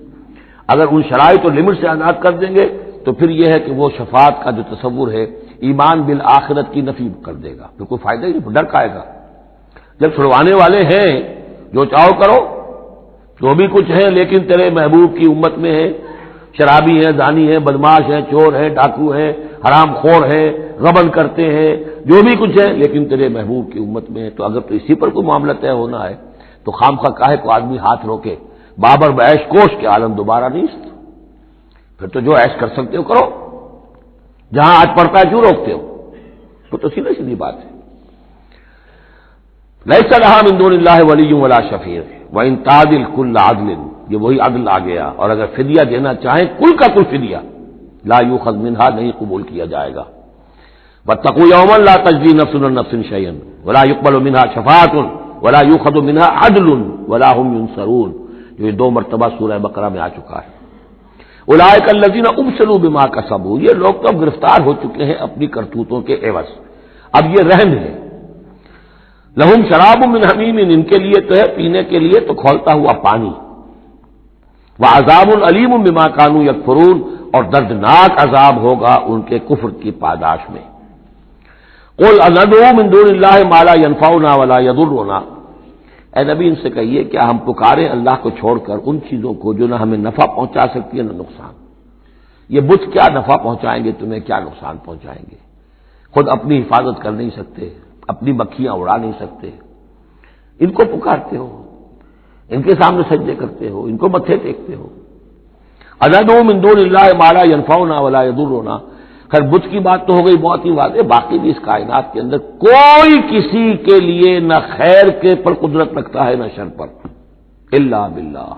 اگر ان شرائط اور لمٹ سے آزاد کر دیں گے تو پھر یہ ہے کہ وہ شفاعت کا جو تصور ہے ایمان بالآخرت کی نفی کر دے گا، پھر کوئی فائدہ ہی نہیں، ڈر کھائے گا۔ جب چھڑوانے والے ہیں جو چاہو کرو، جو بھی کچھ ہے لیکن تیرے محبوب کی امت میں ہے، شرابی ہے، زانی ہے، بدماش ہے، چور ہے، ڈاکو ہے، حرام خور ہے، غبن کرتے ہیں، جو بھی کچھ ہے لیکن تیرے محبوب کی امت میں ہے، تو اگر تو اسی پر کوئی معاملہ طے ہونا ہے تو خامخواہ کاہے کو آدمی ہاتھ روکے، بابر بعیش کوش کے عالم دوبارہ نہیں، پھر تو جو عیش کر سکتے ہو کرو، جہاں آج پڑتا ہے کیوں روکتے ہو؟ تو سیدھی سیدھی بات ہے۔ لیس لہا من دون اللہ ولی ولا شفیع وان تعدل کل عدل، یہ وہی عدل آ گیا، اور اگر فدیہ دینا چاہیں کل کا کل فدیہ، لا یؤخذ منہا، نہیں قبول کیا جائے گا۔ واتقوا یوما لا تجزی نفس عن نفس شیئا ولا يقبل منها شفاعۃ ولا یؤخذ منها عدل ولا هم ينصرون، جو یہ دو مرتبہ سورہ بقرہ میں آ چکا ہے۔ اولئک الذین ابسلوا بما کسبوا، یہ لوگ تو اب گرفتار ہو چکے ہیں اپنی کرتوتوں کے عوض، اب یہ رہن ہے۔ لہم شراب من حمیم، ان کے لیے تو ہے پینے کے لیے تو کھولتا ہوا پانی، وعذاب علیم بما کانوا یکفرون، اور دردناک عذاب ہوگا ان کے کفر کی پاداش میں۔ قل اندعو من دون اللہ ما لا ينفعنا ولا يضرنا، اے نبی ان سے کہیے کیا ہم پکاریں اللہ کو چھوڑ کر ان چیزوں کو جو نہ ہمیں نفع پہنچا سکتی ہے نہ نقصان۔ یہ بت کیا نفع پہنچائیں گے تمہیں، کیا نقصان پہنچائیں گے، خود اپنی حفاظت کر نہیں سکتے، اپنی مکھیاں اڑا نہیں سکتے، ان کو پکارتے ہو، ان کے سامنے سجدے کرتے ہو، ان کو متھے ٹیکتے ہو۔ اندعو من دون اللہ ما لا ينفعنا ولا يضرنا، خیر بت کی بات تو ہو گئی بہت ہی واضح، باقی بھی اس کائنات کے اندر کوئی کسی کے لیے نہ خیر کے پر قدرت رکھتا ہے نہ شر پر، الا باللہ،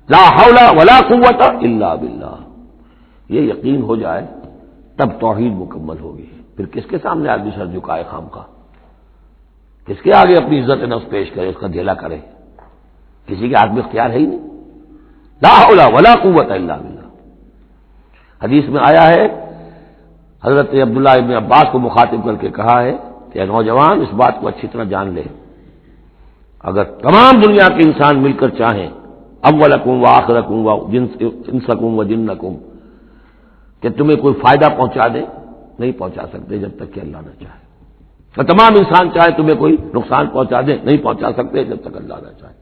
لا حول ولا قوت الا باللہ۔ یہ یقین ہو جائے تب توحید مکمل ہوگی، پھر کس کے سامنے آدمی سر جھکائے خام کا، کس کے آگے اپنی عزت نفس پیش کرے، اس کا دھیلا کرے، کسی کے ہاتھ میں اختیار ہے ہی نہیں، لا حول ولا قوت الا باللہ۔ حدیث میں آیا ہے، حضرت عبداللہ ابن عباس کو مخاطب کر کے کہا ہے کہ اے نوجوان اس بات کو اچھی طرح جان لے، اگر تمام دنیا کے انسان مل کر چاہیں، اولکم و آخرکم و انسکم و جنکم، کہ تمہیں کوئی فائدہ پہنچا دے، نہیں پہنچا سکتے جب تک کہ اللہ نہ چاہے، اور تمام انسان چاہے تمہیں کوئی نقصان پہنچا دے، نہیں پہنچا سکتے جب تک اللہ نہ چاہے۔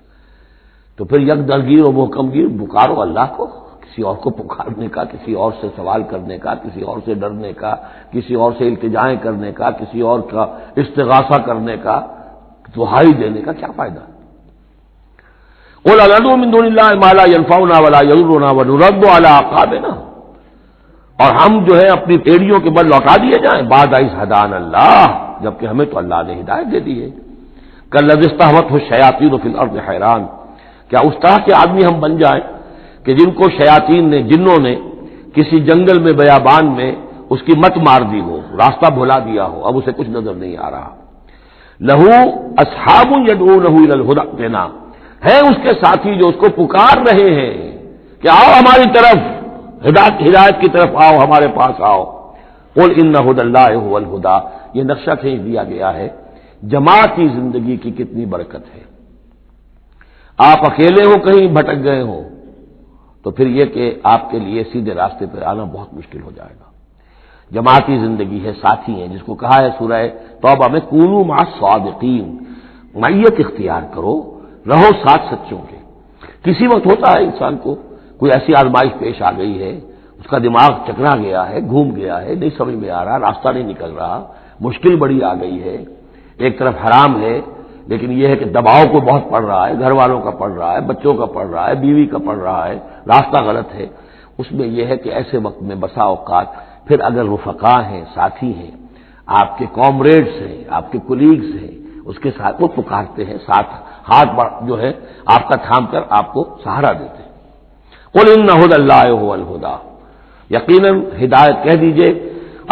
تو پھر یک درگیر و محکم گیر پکارو اللہ کو، کسی اور کو پکارنے کا، کسی اور سے سوال کرنے کا، کسی اور سے ڈرنے کا، کسی اور سے التجائیں کرنے کا، کسی اور کا استغاثہ کرنے کا، دہائی دینے کا کیا فائدہ؟ قل ندعو من دون اللہ ما لا ينفعنا ولا يضرنا ونرد على اعقابنا، اور ہم جو ہے اپنی ٹیڑیوں کے بل لوٹا دیے جائیں بعد از ہدان اللہ، جبکہ ہمیں تو اللہ نے ہدایت دے دی ہے۔ کالذی استہوته الشیاطین فی الارض حیران، کیا اس طرح کے آدمی ہم بن جائیں کہ جن کو شیاطین نے، جنوں نے کسی جنگل میں بیابان میں اس کی مت مار دی ہو، راستہ بھلا دیا ہو، اب اسے کچھ نظر نہیں آ رہا۔ لہو اصحاب یدعونہ الی الہدی ائتنا، ہے اس کے ساتھی جو اس کو پکار رہے ہیں کہ آؤ ہماری طرف، ہدایت کی طرف آؤ، ہمارے پاس آؤ۔ قل ان ھدی اللہ ھو الھدی، یہ نقشہ کھینچ دیا گیا ہے جماعتی زندگی کی کتنی برکت ہے۔ آپ اکیلے ہو، کہیں بھٹک گئے ہو، تو پھر یہ کہ آپ کے لیے سیدھے راستے پر آنا بہت مشکل ہو جائے گا۔ جماعتی زندگی ہے، ساتھی ہیں، جس کو کہا ہے سورہ توبہ میں کونوا مع الصادقین، معیت اختیار کرو، رہو ساتھ سچوں کے۔ کسی وقت ہوتا ہے انسان کو کوئی ایسی آزمائش پیش آ گئی ہے، اس کا دماغ چکرا گیا ہے، گھوم گیا ہے، نہیں سمجھ میں آ رہا، راستہ نہیں نکل رہا، مشکل بڑی آ گئی ہے، ایک طرف حرام ہے لیکن یہ ہے کہ دباؤ کو بہت پڑ رہا ہے، گھر والوں کا پڑ رہا ہے، بچوں کا پڑ رہا ہے، بیوی کا پڑ رہا ہے، راستہ غلط ہے۔ اس میں یہ ہے کہ ایسے وقت میں بسا اوقات پھر اگر رفقا ہیں، ساتھی ہیں، آپ کے کامریڈز ہیں، آپ کے کولیگز ہیں، اس کے ساتھ وہ پکارتے ہیں، ساتھ ہاتھ جو ہے آپ کا تھام کر آپ کو سہارا دیتے ہیں۔ قل ان ھدی اللہ ھو الھدی، یقیناً ہدایت کہہ دیجئے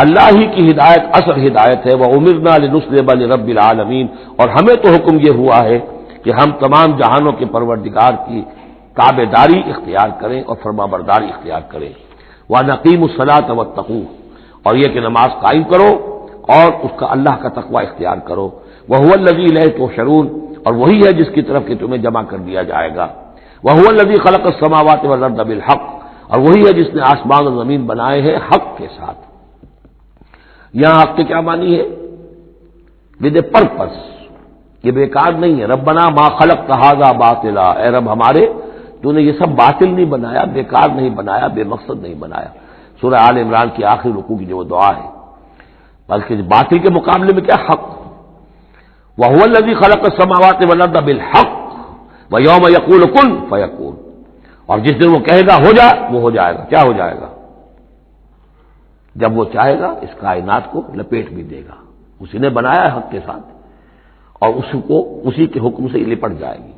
اللہ ہی کی ہدایت اصل ہدایت ہے۔ وَأُمِرْنَا لِنُسْلِمَ لِرَبِّ الْعَالَمِينَ، اور ہمیں تو حکم یہ ہوا ہے کہ ہم تمام جہانوں کے پروردگار کی تابع داری اختیار کریں اور فرمانبرداری اختیار کریں۔ وَنَقِيمُ الصَّلَاةَ وَاتَّقُوهُ، اور یہ کہ نماز قائم کرو اور اس کا اللہ کا تقوی اختیار کرو۔ وَهُوَ الَّذِي إِلَيْهِ تُحْشَرُونَ، اور وہی ہے جس کی طرف کہ تمہیں جمع کر دیا جائے گا۔ وَهُوَ الَّذِي خَلَقَ السَّمَاوَاتِ وَالْأَرْضَ بِالْحَقِّ، اور وہی ہے جس نے آسمان اور زمین بنائے ہیں حق کے ساتھ۔ یہاں حق کے کیا معنی ہے؟ ود اے پرپس، یہ بیکار نہیں ہے۔ ربنا ما خلقت ھذا باطلا، اے رب ہمارے تو نے یہ سب باطل نہیں بنایا، بیکار نہیں بنایا، بے مقصد نہیں بنایا۔ سورہ آل عمران کی آخری رکوع کی جو وہ دعا ہے، بلکہ باطل کے مقابلے میں کیا حق۔ وَهُوَ الَّذِي خَلَقَ السَّمَاوَاتِ وَالْأَرْضَ بِالْحَقِّ وَيَوْمَ يَقُولُ كُن فَيَكُونُ، اور جس دن وہ کہے گا ہو جا، وہ ہو جائے گا۔ کیا ہو جائے گا؟ جب وہ چاہے گا اس کائنات کو لپیٹ بھی دے گا، اسی نے بنایا ہے حق کے ساتھ، اور اس کو اسی کے حکم سے لپٹ جائے گی۔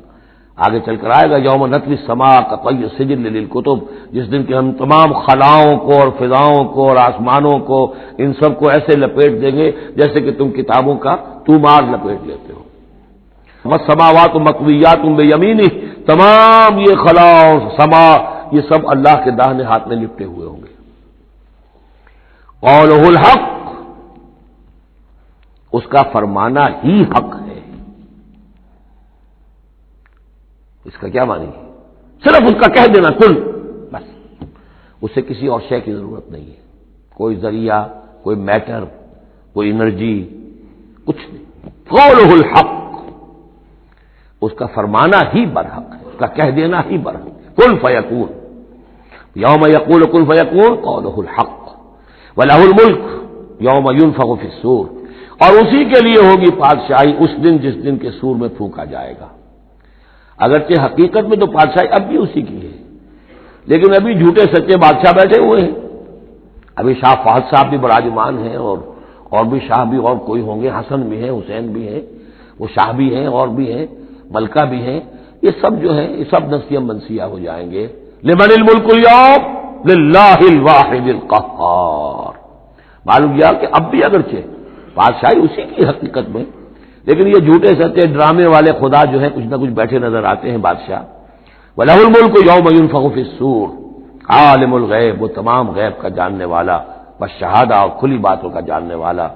آگے چل کر آئے گا یوم نطوی السماء کطی السجل للکتب، جس دن کہ ہم تمام خلاؤں کو اور فضاؤں کو اور آسمانوں کو، ان سب کو ایسے لپیٹ دیں گے جیسے کہ تم کتابوں کا تومار لپیٹ لیتے ہو۔ والسماوات مطویات بیمینہ، تمام یہ خلا اور سما یہ سب اللہ کے داہنے ہاتھ میں لپٹے ہوئے ہوں گے۔ قولہ الحق، اس کا فرمانا ہی حق ہے۔ اس کا کیا معنی ہے؟ صرف اس کا کہہ دینا کن، بس، اسے کسی اور شے کی ضرورت نہیں ہے، کوئی ذریعہ، کوئی میٹر، کوئی انرجی، کچھ نہیں۔ قولہ الحق، اس کا فرمانا ہی برحق ہے، اس کا کہہ دینا ہی برحق ہے۔ کن فیکون، یوم یقول کن فیکون قولہ الحق، وَلَهُ الْمُلْكُ يَوْمَ يُنفَخُ فِي الصُّورِ، اور اسی کے لیے ہوگی بادشاہی اس دن جس دن کے سور میں پھونکا جائے گا۔ اگرچہ حقیقت میں تو بادشاہی اب بھی اسی کی ہے، لیکن ابھی جھوٹے سچے بادشاہ بیٹھے ہوئے ہیں۔ ابھی شاہ فہد صاحب بھی براجمان ہیں، اور بھی شاہ بھی اور کوئی ہوں گے، حسن بھی ہیں، حسین بھی ہیں، وہ شاہ بھی ہیں اور بھی ہیں، ملکہ بھی ہیں۔ یہ سب جو ہیں یہ سب نسیہ منسیہ ہو جائیں گے۔ لمن الملک اليوم للہ الواحد القہار، معلوم کیا کہ اب بھی اگرچہ بادشاہی اسی کی حقیقت میں، لیکن یہ جھوٹے سچے ڈرامے والے خدا جو ہے کچھ نہ کچھ بیٹھے نظر آتے ہیں بادشاہ۔ وَلَهُ الْمُلْكُ يَوْمَ يُنفَخُ فِي الصُّورِ، عالم الغیب، وہ تمام غیب کا جاننے والا، والشہادہ، اور کھلی باتوں کا جاننے والا،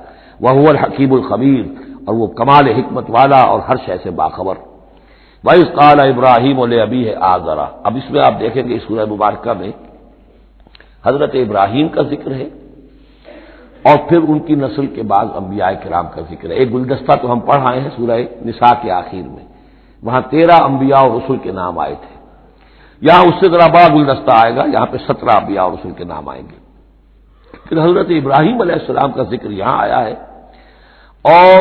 وَهُوَ الْحَكِيمُ الْخَبِيرُ، اور وہ کمال حکمت والا اور ہر شے سے باخبر۔ وَإِذْ قَالَ إِبْرَاهِيمُ لِأَبِيهِ آزَرَ، اب اس میں آپ دیکھیں گے اس سورہ مبارکہ میں حضرت ابراہیم کا ذکر ہے، اور پھر ان کی نسل کے بعد انبیاء کرام کا ذکر ہے۔ ایک گلدستہ تو ہم پڑھ آئے ہیں سورہ نساء کے آخر میں، وہاں 13 انبیاء اور رسل کے نام آئے تھے. یہاں اس سے ذرا بڑا گلدستہ آئے گا، یہاں پہ 17 انبیاء اور رسل کے نام آئیں گے. پھر حضرت ابراہیم علیہ السلام کا ذکر یہاں آیا ہے، اور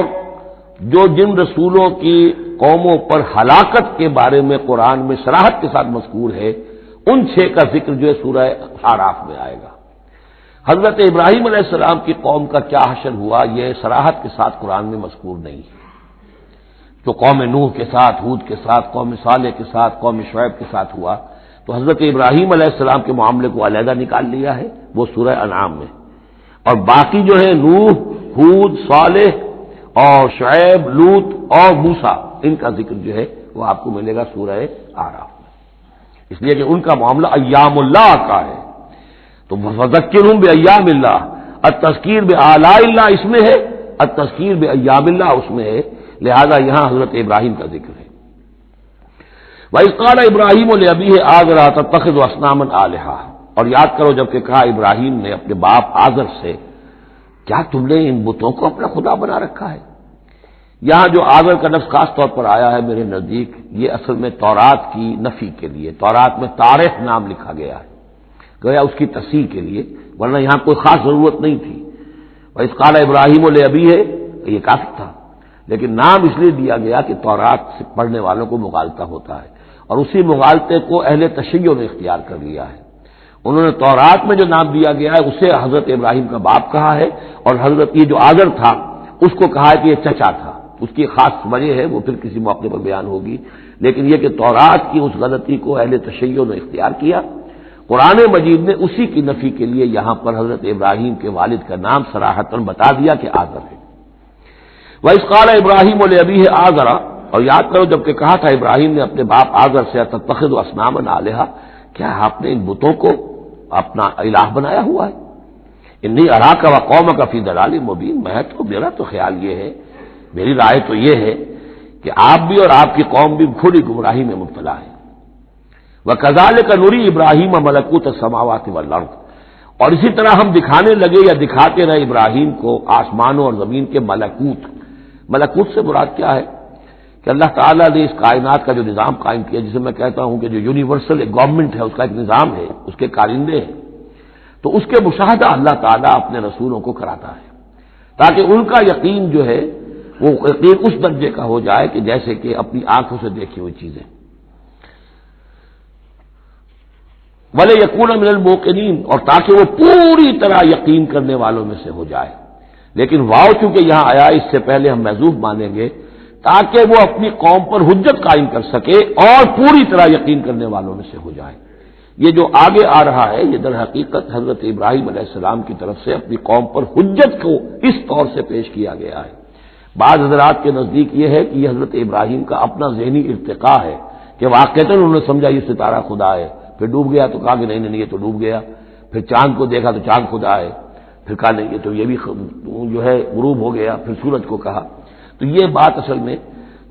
جو جن رسولوں کی قوموں پر ہلاکت کے بارے میں قرآن میں صراحت کے ساتھ مذکور ہے، ان 6 کا ذکر جو ہے سورہ اعراف میں آئے گا. حضرت ابراہیم علیہ السلام کی قوم کا کیا حشر ہوا، یہ صراحت کے ساتھ قرآن میں مذکور نہیں ہے. جو قوم نوح کے ساتھ، ہود کے ساتھ، قوم صالح کے ساتھ، قوم شعیب کے ساتھ ہوا، تو حضرت ابراہیم علیہ السلام کے معاملے کو علیحدہ نکال لیا ہے، وہ سورہ انعام میں. اور باقی جو ہے نوح، ہود، صالح اور شعیب، لوط اور موسیٰ، ان کا ذکر جو ہے وہ آپ کو ملے گا سورہ اعراف میں، اس لیے کہ ان کا معاملہ ایام اللہ کا ہے. تو فذکرہم بایام اللہ، التذکیر بآلاء اللہ اس میں ہے، التذکیر بایام اللہ اس میں ہے، لہذا یہاں حضرت ابراہیم کا ذکر ہے. وَإِذْ قَالَ إِبْرَاهِيمُ لِأَبِيهِ آزَرَ أَتَتَّخِذُ أَصْنَامًا آلِهَةً، اور یاد کرو جب کہ کہا ابراہیم نے اپنے باپ آزر سے، کیا تم نے ان بتوں کو اپنا خدا بنا رکھا ہے. یہاں جو آزر کا لفظ خاص طور پر آیا ہے میرے نزدیک، یہ اصل میں تورات کی نفی کے لیے، تورات میں طارح نام لکھا گیا ہے گویا اس کی تصحیح کے لیے، ورنہ یہاں کوئی خاص ضرورت نہیں تھی. وَإِذْ قَالَ إِبْرَاهِيمُ لِأَبِيهِ، یہ کافی تھا، لیکن نام اس لیے دیا گیا کہ تورات سے پڑھنے والوں کو مغالطہ ہوتا ہے، اور اسی مغالطے کو اہل تشیع نے اختیار کر لیا ہے. انہوں نے تورات میں جو نام دیا گیا ہے اسے حضرت ابراہیم کا باپ کہا ہے، اور حضرت یہ جو آزر تھا اس کو کہا ہے کہ یہ چچا تھا. اس کی خاص وجہ ہے، وہ پھر کسی موقع پر بیان ہوگی، لیکن یہ کہ تورات کی اس غلطی کو اہل تشیع نے اختیار کیا. قرآن مجید نے اسی کی نفی کے لیے یہاں پر حضرت ابراہیم کے والد کا نام صراحتاً بتا دیا کہ آزر ہے. وَإِذْ قَالَ إِبْرَاهِيمُ لِأَبِيهِ آزَرَ، اور یاد کرو جب کہ کہا تھا ابراہیم نے اپنے باپ آزر سے، أَتَتَّخِذُ أَصْنَامًا آلِهَةً، کیا آپ نے ان بتوں کو اپنا الہ بنایا ہوا ہے. انی اراک وقومک فی ضلال مبین، میرا تو خیال یہ ہے، میری رائے تو یہ ہے کہ آپ بھی اور آپ کی قوم بھی کھلی گمراہی میں مبتلا ہے. وَكَذَلِكَ نُرِي إِبْرَاهِيمَ مَلَكُوتَ السَّمَاوَاتِ وَالْأَرْضِ، اور اسی طرح ہم دکھانے لگے یا دکھاتے رہے ابراہیم کو آسمانوں اور زمین کے ملکوت. ملکوت سے مراد کیا ہے کہ اللہ تعالیٰ نے اس کائنات کا جو نظام قائم کیا، جسے میں کہتا ہوں کہ جو یونیورسل گورنمنٹ ہے، اس کا ایک نظام ہے، اس کے کارندے ہیں، تو اس کے مشاہدہ اللہ تعالیٰ اپنے رسولوں کو کراتا ہے تاکہ ان کا یقین جو ہے وہ یقین اس درجے کا ہو جائے کہ جیسے کہ اپنی آنکھوں سے دیکھی ہوئی چیزیں. وَلَيَكُونَ مِنَ الْمُوقِنِينَ، اور تاکہ وہ پوری طرح یقین کرنے والوں میں سے ہو جائے. لیکن واو چونکہ یہاں آیا، اس سے پہلے ہم محذوف مانیں گے تاکہ وہ اپنی قوم پر حجت قائم کر سکے اور پوری طرح یقین کرنے والوں میں سے ہو جائے. یہ جو آگے آ رہا ہے یہ در حقیقت حضرت ابراہیم علیہ السلام کی طرف سے اپنی قوم پر حجت کو اس طور سے پیش کیا گیا ہے. بعض حضرات کے نزدیک یہ ہے کہ یہ حضرت ابراہیم کا اپنا ذہنی ارتقاء ہے کہ واقعتاً انہوں نے سمجھا یہ ستارہ خدا ہے، پھر ڈوب گیا تو کہا کہ نہیں نہیں یہ تو ڈوب گیا، پھر چاند کو دیکھا تو چاند خدا ہے، پھر کہا نہیں یہ تو یہ بھی جو ہے غروب ہو گیا، پھر سورج کو کہا. تو یہ بات اصل میں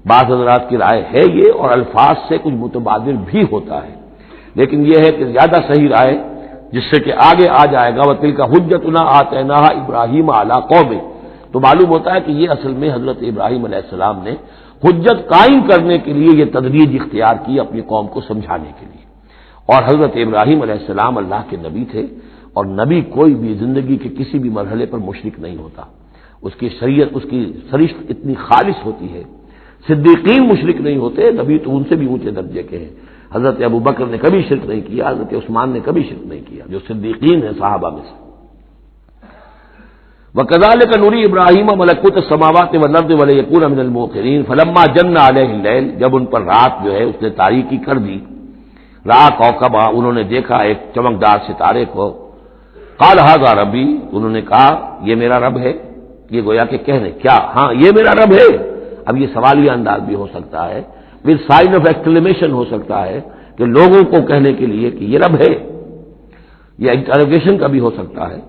بعض حضرات کی رائے ہے یہ، اور الفاظ سے کچھ متبادل بھی ہوتا ہے، لیکن یہ ہے کہ زیادہ صحیح رائے جس سے کہ آگے آ جائے گا وَتِلْكَ حُجَّتُنَا آتَيْنَاهَا إِبْرَاهِيمَ عَلَىٰ قَوْمِهِ، تو معلوم ہوتا ہے کہ یہ اصل میں حضرت ابراہیم علیہ السلام نے حجت قائم کرنے کے لیے یہ تدریج اختیار کی اپنی قوم کو سمجھانے کے لیے. اور حضرت ابراہیم علیہ السلام اللہ کے نبی تھے، اور نبی کوئی بھی زندگی کے کسی بھی مرحلے پر مشرک نہیں ہوتا، اس کی شریعت، اس کی سرشت اتنی خالص ہوتی ہے. صدیقین مشرک نہیں ہوتے، نبی تو ان سے بھی اونچے درجے کے ہیں. حضرت ابو بکر نے کبھی شرک نہیں کیا، حضرت عثمان نے کبھی شرک نہیں کیا، جو صدیقین ہیں صحابہ میں سے. وَكَذَلِكَ نُرِي إِبْرَاهِيمَ مَلَكُوتَ السَّمَاوَاتِ وَالْأَرْضِ وَلِيَكُونَ مِنَ الْمُوقِنِينَ فَلَمَّا جَنَّ عَلَيْهِ اللَّيْلُ، جب ان پر رات جو ہے اس نے تاریکی کر دی، رأى كوكبا، انہوں نے دیکھا ایک چمکدار ستارے کو. قال هذا ربی، انہوں نے کہا یہ میرا رب ہے. یہ گویا کہ کہہ رہے کیا، ہاں یہ میرا رب ہے. اب یہ سوالیہ انداز بھی ہو سکتا ہے، ود سائن آف ایکسکلیمیشن ہو سکتا ہے کہ لوگوں کو کہنے کے لیے کہ یہ رب ہے، یہ انٹروگیشن کا بھی ہو سکتا ہے.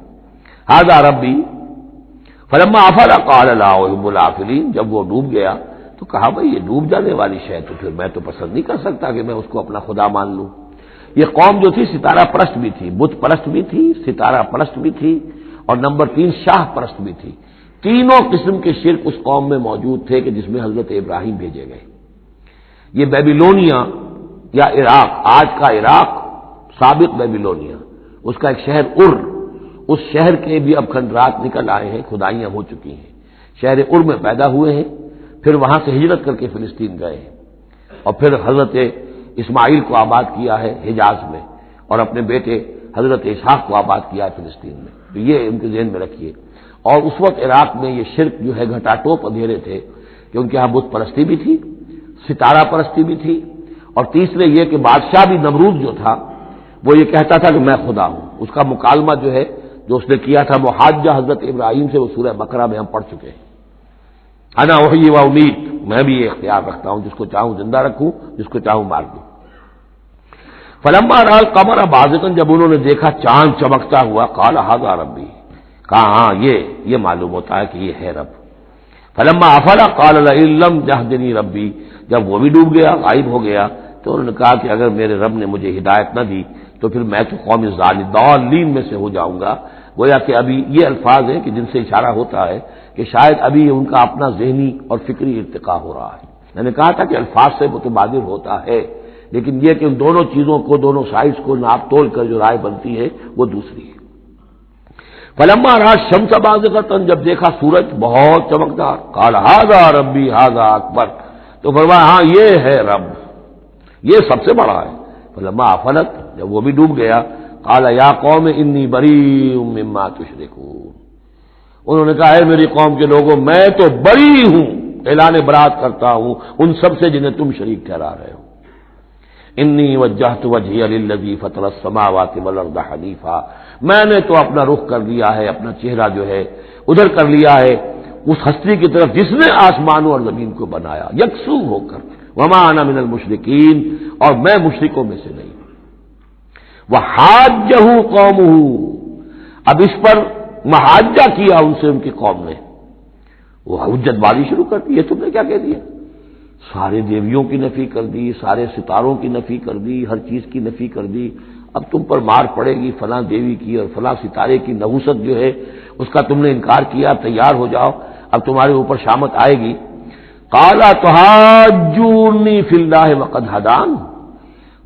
هذا ربی فلما افل قال لا احب الافلین، جب وہ ڈوب گیا تو کہا بھائی یہ ڈوب جانے والی شے تو پھر میں تو پسند نہیں کر سکتا کہ میں اس کو اپنا خدا مان لوں. یہ قوم جو تھی ستارہ پرست بھی تھی، بت پرست بھی تھی، ستارہ پرست بھی تھی، اور نمبر 3 شاہ پرست بھی تھی. تینوں قسم کے شرک اس قوم میں موجود تھے کہ جس میں حضرت ابراہیم بھیجے گئے. یہ بیبیلونیا یا عراق، آج کا عراق، سابق بیبیلونیا، اس کا ایک شہر اس شہر کے بھی اب کھنڈرات نکل آئے ہیں، کھدائیاں ہو چکی ہیں۔ شہر میں پیدا ہوئے ہیں، پھر وہاں سے ہجرت کر کے فلسطین گئے ہیں، اور پھر حضرت اسماعیل کو آباد کیا ہے حجاز میں، اور اپنے بیٹے حضرت اسحاق کو آباد کیا ہے فلسطین میں۔ تو یہ ان کے ذہن میں رکھیے۔ اور اس وقت عراق میں یہ شرک جو ہے گھٹا ٹوپ اندھیرے تھے کہ ان کے یہاں بت پرستی بھی تھی، ستارہ پرستی بھی تھی، اور تیسرے یہ کہ بادشاہ بھی نمرود جو تھا وہ یہ کہتا تھا کہ میں خدا ہوں۔ اس کا مکالمہ جو ہے جو اس نے کیا تھا محاجہ حضرت ابراہیم سے، وہ سورہ بقرہ میں ہم پڑھ چکے ہیں۔ انا احیی و امیت، میں بھی یہ اختیار رکھتا ہوں، جس کو چاہوں زندہ رکھوں، جس کو چاہوں مار دوں۔ فلما رأى القمر بازغا، جب انہوں نے دیکھا چاند چمکتا ہوا، قال ھذا ربی، کہا ہاں یہ معلوم ہوتا ہے کہ یہ ہے رب۔ فلما افل قال لئن لم يهدني ربی، جب وہ بھی ڈوب گیا، غائب ہو گیا، تو انہوں نے کہا کہ اگر میرے رب نے مجھے ہدایت نہ دی تو پھر میں تو قوم ضالین میں سے ہو جاؤں گا۔ گویا کہ ابھی یہ الفاظ ہیں کہ جن سے اشارہ ہوتا ہے کہ شاید ابھی ان کا اپنا ذہنی اور فکری ارتقاء ہو رہا ہے۔ میں نے کہا تھا کہ الفاظ سے متبادر ہوتا ہے، لیکن یہ کہ ان دونوں چیزوں کو، دونوں سائڈز کو ناپ تول کر جو رائے بنتی ہے وہ دوسری ہے۔ فلما رأى الشمس بازغة، جب دیکھا سورج بہت چمکدار، قال ھذا ربی ھذا اکبر، تو فرمایا ہاں یہ ہے رب، یہ سب سے بڑا ہے۔ فلما افلت، جب وہ بھی ڈوب گیا، قال یا قوم انی بریء مما تشرکون، انہوں نے کہا اے میری قوم کے لوگوں، میں تو بری ہوں، اعلان برات کرتا ہوں ان سب سے جنہیں تم شریک ٹھہرا رہے ہو۔ انی وجہت وجہی للذی فطر السماوات والارض حنیفا، میں نے تو اپنا رخ کر لیا ہے، اپنا چہرہ جو ہے ادھر کر لیا ہے اس ہستی کی طرف جس نے آسمانوں اور زمین کو بنایا یکسو ہو کر، وما انا من المشرکین، اور میں مشرکوں میں سے نہیں۔ وحاجہ قومہ، اب اس پر محاجہ کیا ان سے ان کی قوم نے، وہ حجت بازی شروع کر دی، یہ تم نے کیا کہہ دیا؟ سارے دیویوں کی نفی کر دی، سارے ستاروں کی نفی کر دی، ہر چیز کی نفی کر دی، اب تم پر مار پڑے گی فلاں دیوی کی اور فلاں ستارے کی نحوست جو ہے اس کا تم نے انکار کیا، تیار ہو جاؤ، اب تمہارے اوپر شامت آئے گی۔ قال تحاجونی فی اللہ وقد ہدان،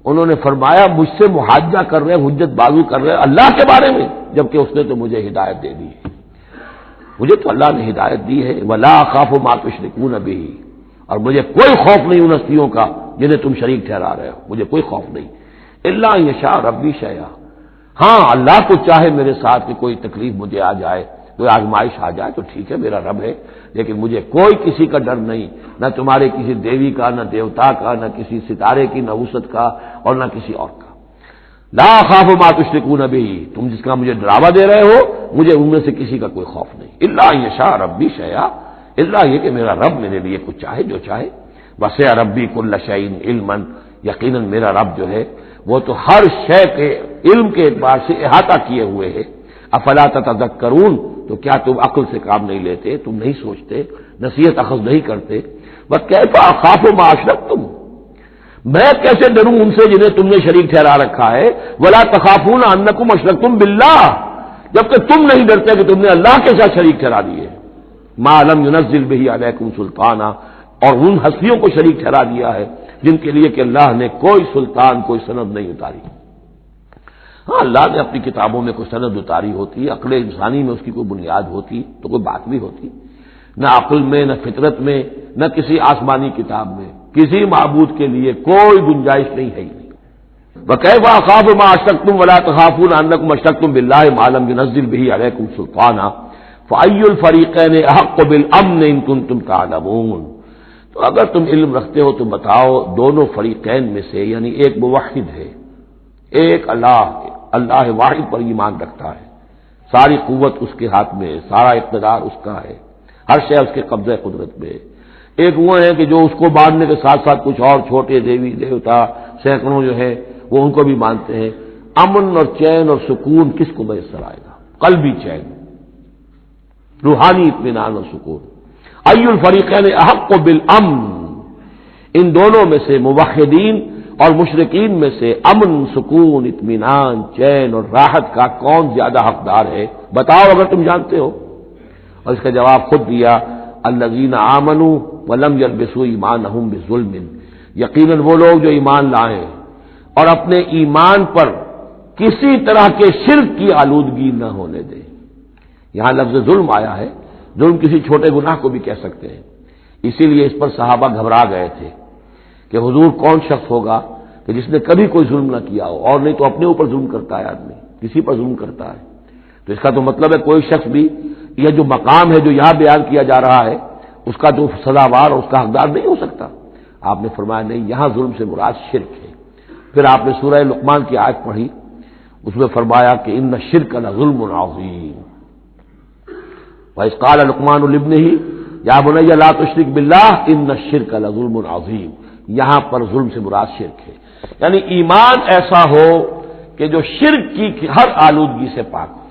انہوں نے فرمایا مجھ سے محاجہ کر رہے، حجت بازو کر رہے اللہ کے بارے میں، جبکہ اس نے تو مجھے ہدایت دے دی ہے، مجھے تو اللہ نے ہدایت دی ہے۔ ولا اخاف ما تشرکون بہ، اور مجھے کوئی خوف نہیں ان ہستیوں کا جنہیں تم شریک ٹھہرا رہے ہو، مجھے کوئی خوف نہیں۔ الا یشاء ربی شیئا، ہاں اللہ کو چاہے میرے ساتھ کہ کوئی تکلیف مجھے آ جائے، کوئی آزمائش آ جائے تو ٹھیک ہے، میرا رب ہے، لیکن مجھے کوئی کسی کا ڈر نہیں، نہ تمہارے کسی دیوی کا، نہ دیوتا کا، نہ کسی ستارے کی نحوست کا، اور نہ کسی اور کا۔ لا اخاف ما تشرکون بہ، تم جس کا مجھے ڈراوا دے رہے ہو مجھے ان میں سے کسی کا کوئی خوف نہیں۔ الا یشاء ربی شیئا، الا یہ کہ میرا رب میرے لیے کچھ چاہے جو چاہے۔ وسع ربی کل شیء علما، یقیناً میرا رب جو ہے وہ تو ہر شے کے علم کے اعتبار سے احاطہ کیے ہوئے ہے۔ افلا تتذکرون، تو کیا تم عقل سے کام نہیں لیتے، تم نہیں سوچتے، نصیحت اخذ نہیں کرتے؟ وکیف اخاف ما اشرکتم، میں کیسے ڈروں ان سے جنہیں تم نے شریک ٹھہرا رکھا ہے۔ ولا تخافون انکم اشرکتم باللہ، جبکہ تم نہیں ڈرتے کہ تم نے اللہ کے ساتھ شریک ٹھہرا دیے۔ ما لم ينزل به علیکم سلطانا، اور ان ہستیوں کو شریک ٹھہرا دیا ہے جن کے لیے کہ اللہ نے کوئی سلطان، کوئی سند نہیں اتاری۔ ہاں اللہ نے اپنی کتابوں میں کوئی سند اتاری ہوتی، عقل انسانی میں اس کی کوئی بنیاد ہوتی تو کوئی بات بھی ہوتی، نہ عقل میں، نہ فطرت میں، نہ کسی آسمانی کتاب میں کسی معبود کے لیے کوئی گنجائش نہیں ہے ہی نہیں۔ وَكَيْفَ أَخَافُ مَا أَشْرَكْتُمْ وَلَا تَخَافُونَ أَنَّكُمْ أَشْرَكْتُمْ بِاللَّهِ مَا لَمْ يُنَزِّلْ بِهِ عَلَيْكُمْ سُلْطَانًا فَأَيُّ الْفَرِيقَيْنِ أَحَقُّ بِالْأَمْنِ إِن كُنتُمْ تَعْلَمُونَ، تو اگر تم علم رکھتے ہو تو بتاؤ دونوں فریقین میں سے، یعنی ایک موحد ہے، ایک اللہ واحد پر ایمان رکھتا ہے، ساری قوت اس کے ہاتھ میں ہے، سارا اقتدار اس کا ہے، ہر شے اس کے قبضہ قدرت میں ہے۔ ایک وہ ہے کہ جو اس کو ماننے کے ساتھ ساتھ کچھ اور چھوٹے دیوی دیوتا سینکڑوں جو ہے وہ ان کو بھی مانتے ہیں۔ امن اور چین اور سکون کس کو میسر آئے گا؟ قلبی چین، روحانی اطمینان اور سکون۔ ای الفریقین احق بالامن، ان دونوں میں سے موحدین اور مشرکین میں سے امن، سکون، اطمینان، چین اور راحت کا کون زیادہ حقدار ہے؟ بتاؤ اگر تم جانتے ہو۔ اور اس کا جواب خود دیا، الذین آمنوا ولم یلبسوا ایمانہم بظلم، یقیناً وہ لوگ جو ایمان لائیں اور اپنے ایمان پر کسی طرح کے شرک کی آلودگی نہ ہونے دیں. یہاں لفظ ظلم آیا ہے، ظلم کسی چھوٹے گناہ کو بھی کہہ سکتے ہیں. اسی لیے اس پر صحابہ گھبرا گئے تھے کہ حضور کون شخص ہوگا کہ جس نے کبھی کوئی ظلم نہ کیا ہو، اور نہیں تو اپنے اوپر ظلم کرتا ہے آدمی، کسی پر ظلم کرتا ہے. تو اس کا تو مطلب ہے کوئی شخص بھی یہ جو مقام ہے جو یہاں بیان کیا جا رہا ہے اس کا جو سزاوار اور اس کا حقدار نہیں ہو سکتا. آپ نے فرمایا نہیں، یہاں ظلم سے مراد شرک ہے. پھر آپ نے سورہ لقمان کی آیت پڑھی، اس میں فرمایا کہ ان الشرک لظلم عظیم. وَإِذْ قَالَ لُقْمَانُ لِابْنِهِ یا بنی لا تشرک باللہ ان الشرک لظلم عظیم. یہاں پر ظلم سے مراد شرک ہے، یعنی ایمان ایسا ہو کہ جو شرک کی ہر آلودگی سے پاک ہو.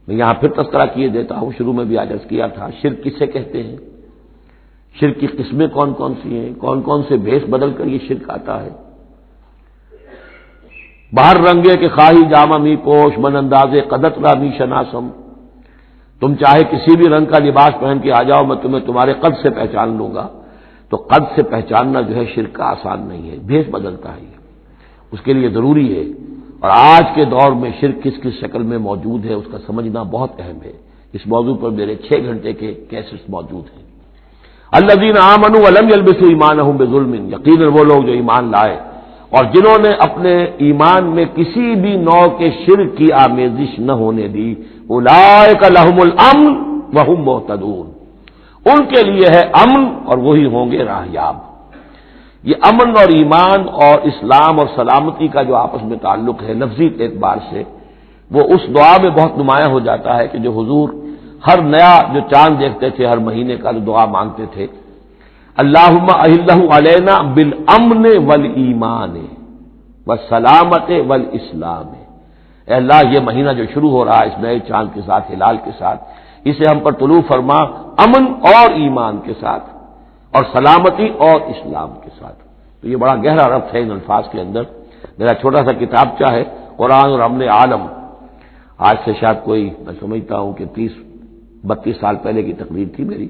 میں یہاں پھر تذکرہ کیے دیتا ہوں، شروع میں بھی عرض کیا تھا شرک کسے کہتے ہیں، شرک کی قسمیں کون کون سی ہیں، کون کون سے بھیس بدل کر یہ شرک آتا ہے. باہر رنگے کے خواہی جامہ می پوش من اندازے قدت را می شناسم. تم چاہے کسی بھی رنگ کا لباس پہن کے آ جاؤ، میں تمہیں تمہارے قد سے پہچان لوں گا. تو قد سے پہچاننا جو ہے شرک کا آسان نہیں ہے، بھیس بدلتا ہے. اس کے لیے ضروری ہے، اور آج کے دور میں شرک کس کس شکل میں موجود ہے اس کا سمجھنا بہت اہم ہے. اس موضوع پر میرے 6 گھنٹے کے کیسٹس موجود ہیں. الذین آمنوا ولم یلبسوا ایمانہم بظلم، یقیناً وہ لوگ جو ایمان لائے اور جنہوں نے اپنے ایمان میں کسی بھی نوع کے شرک کی آمیزش نہ ہونے دی، اولئک لہم الامن وہم مہتدون، ان کے لیے ہے امن اور وہی ہوں گے راہیاب. یہ امن اور ایمان اور اسلام اور سلامتی کا جو آپس میں تعلق ہے لفظی اعتبار سے، وہ اس دعا میں بہت نمایاں ہو جاتا ہے کہ جو حضور ہر نیا جو چاند دیکھتے تھے ہر مہینے کا جو دعا مانگتے تھے، اللہم اہلہ علینا بالامن والایمان والسلامت والاسلام. اے اللہ یہ مہینہ جو شروع ہو رہا ہے اس نئے چاند کے ساتھ، ہلال کے ساتھ، اسے ہم پر طلوع فرما امن اور ایمان کے ساتھ اور سلامتی اور اسلام کے ساتھ. تو یہ بڑا گہرا ربط ہے ان الفاظ کے اندر. میرا چھوٹا سا کتابچہ ہے قرآن اور امن عالم، آج سے شاید کوئی میں سمجھتا ہوں کہ 30-32 سال پہلے کی تقریر تھی میری،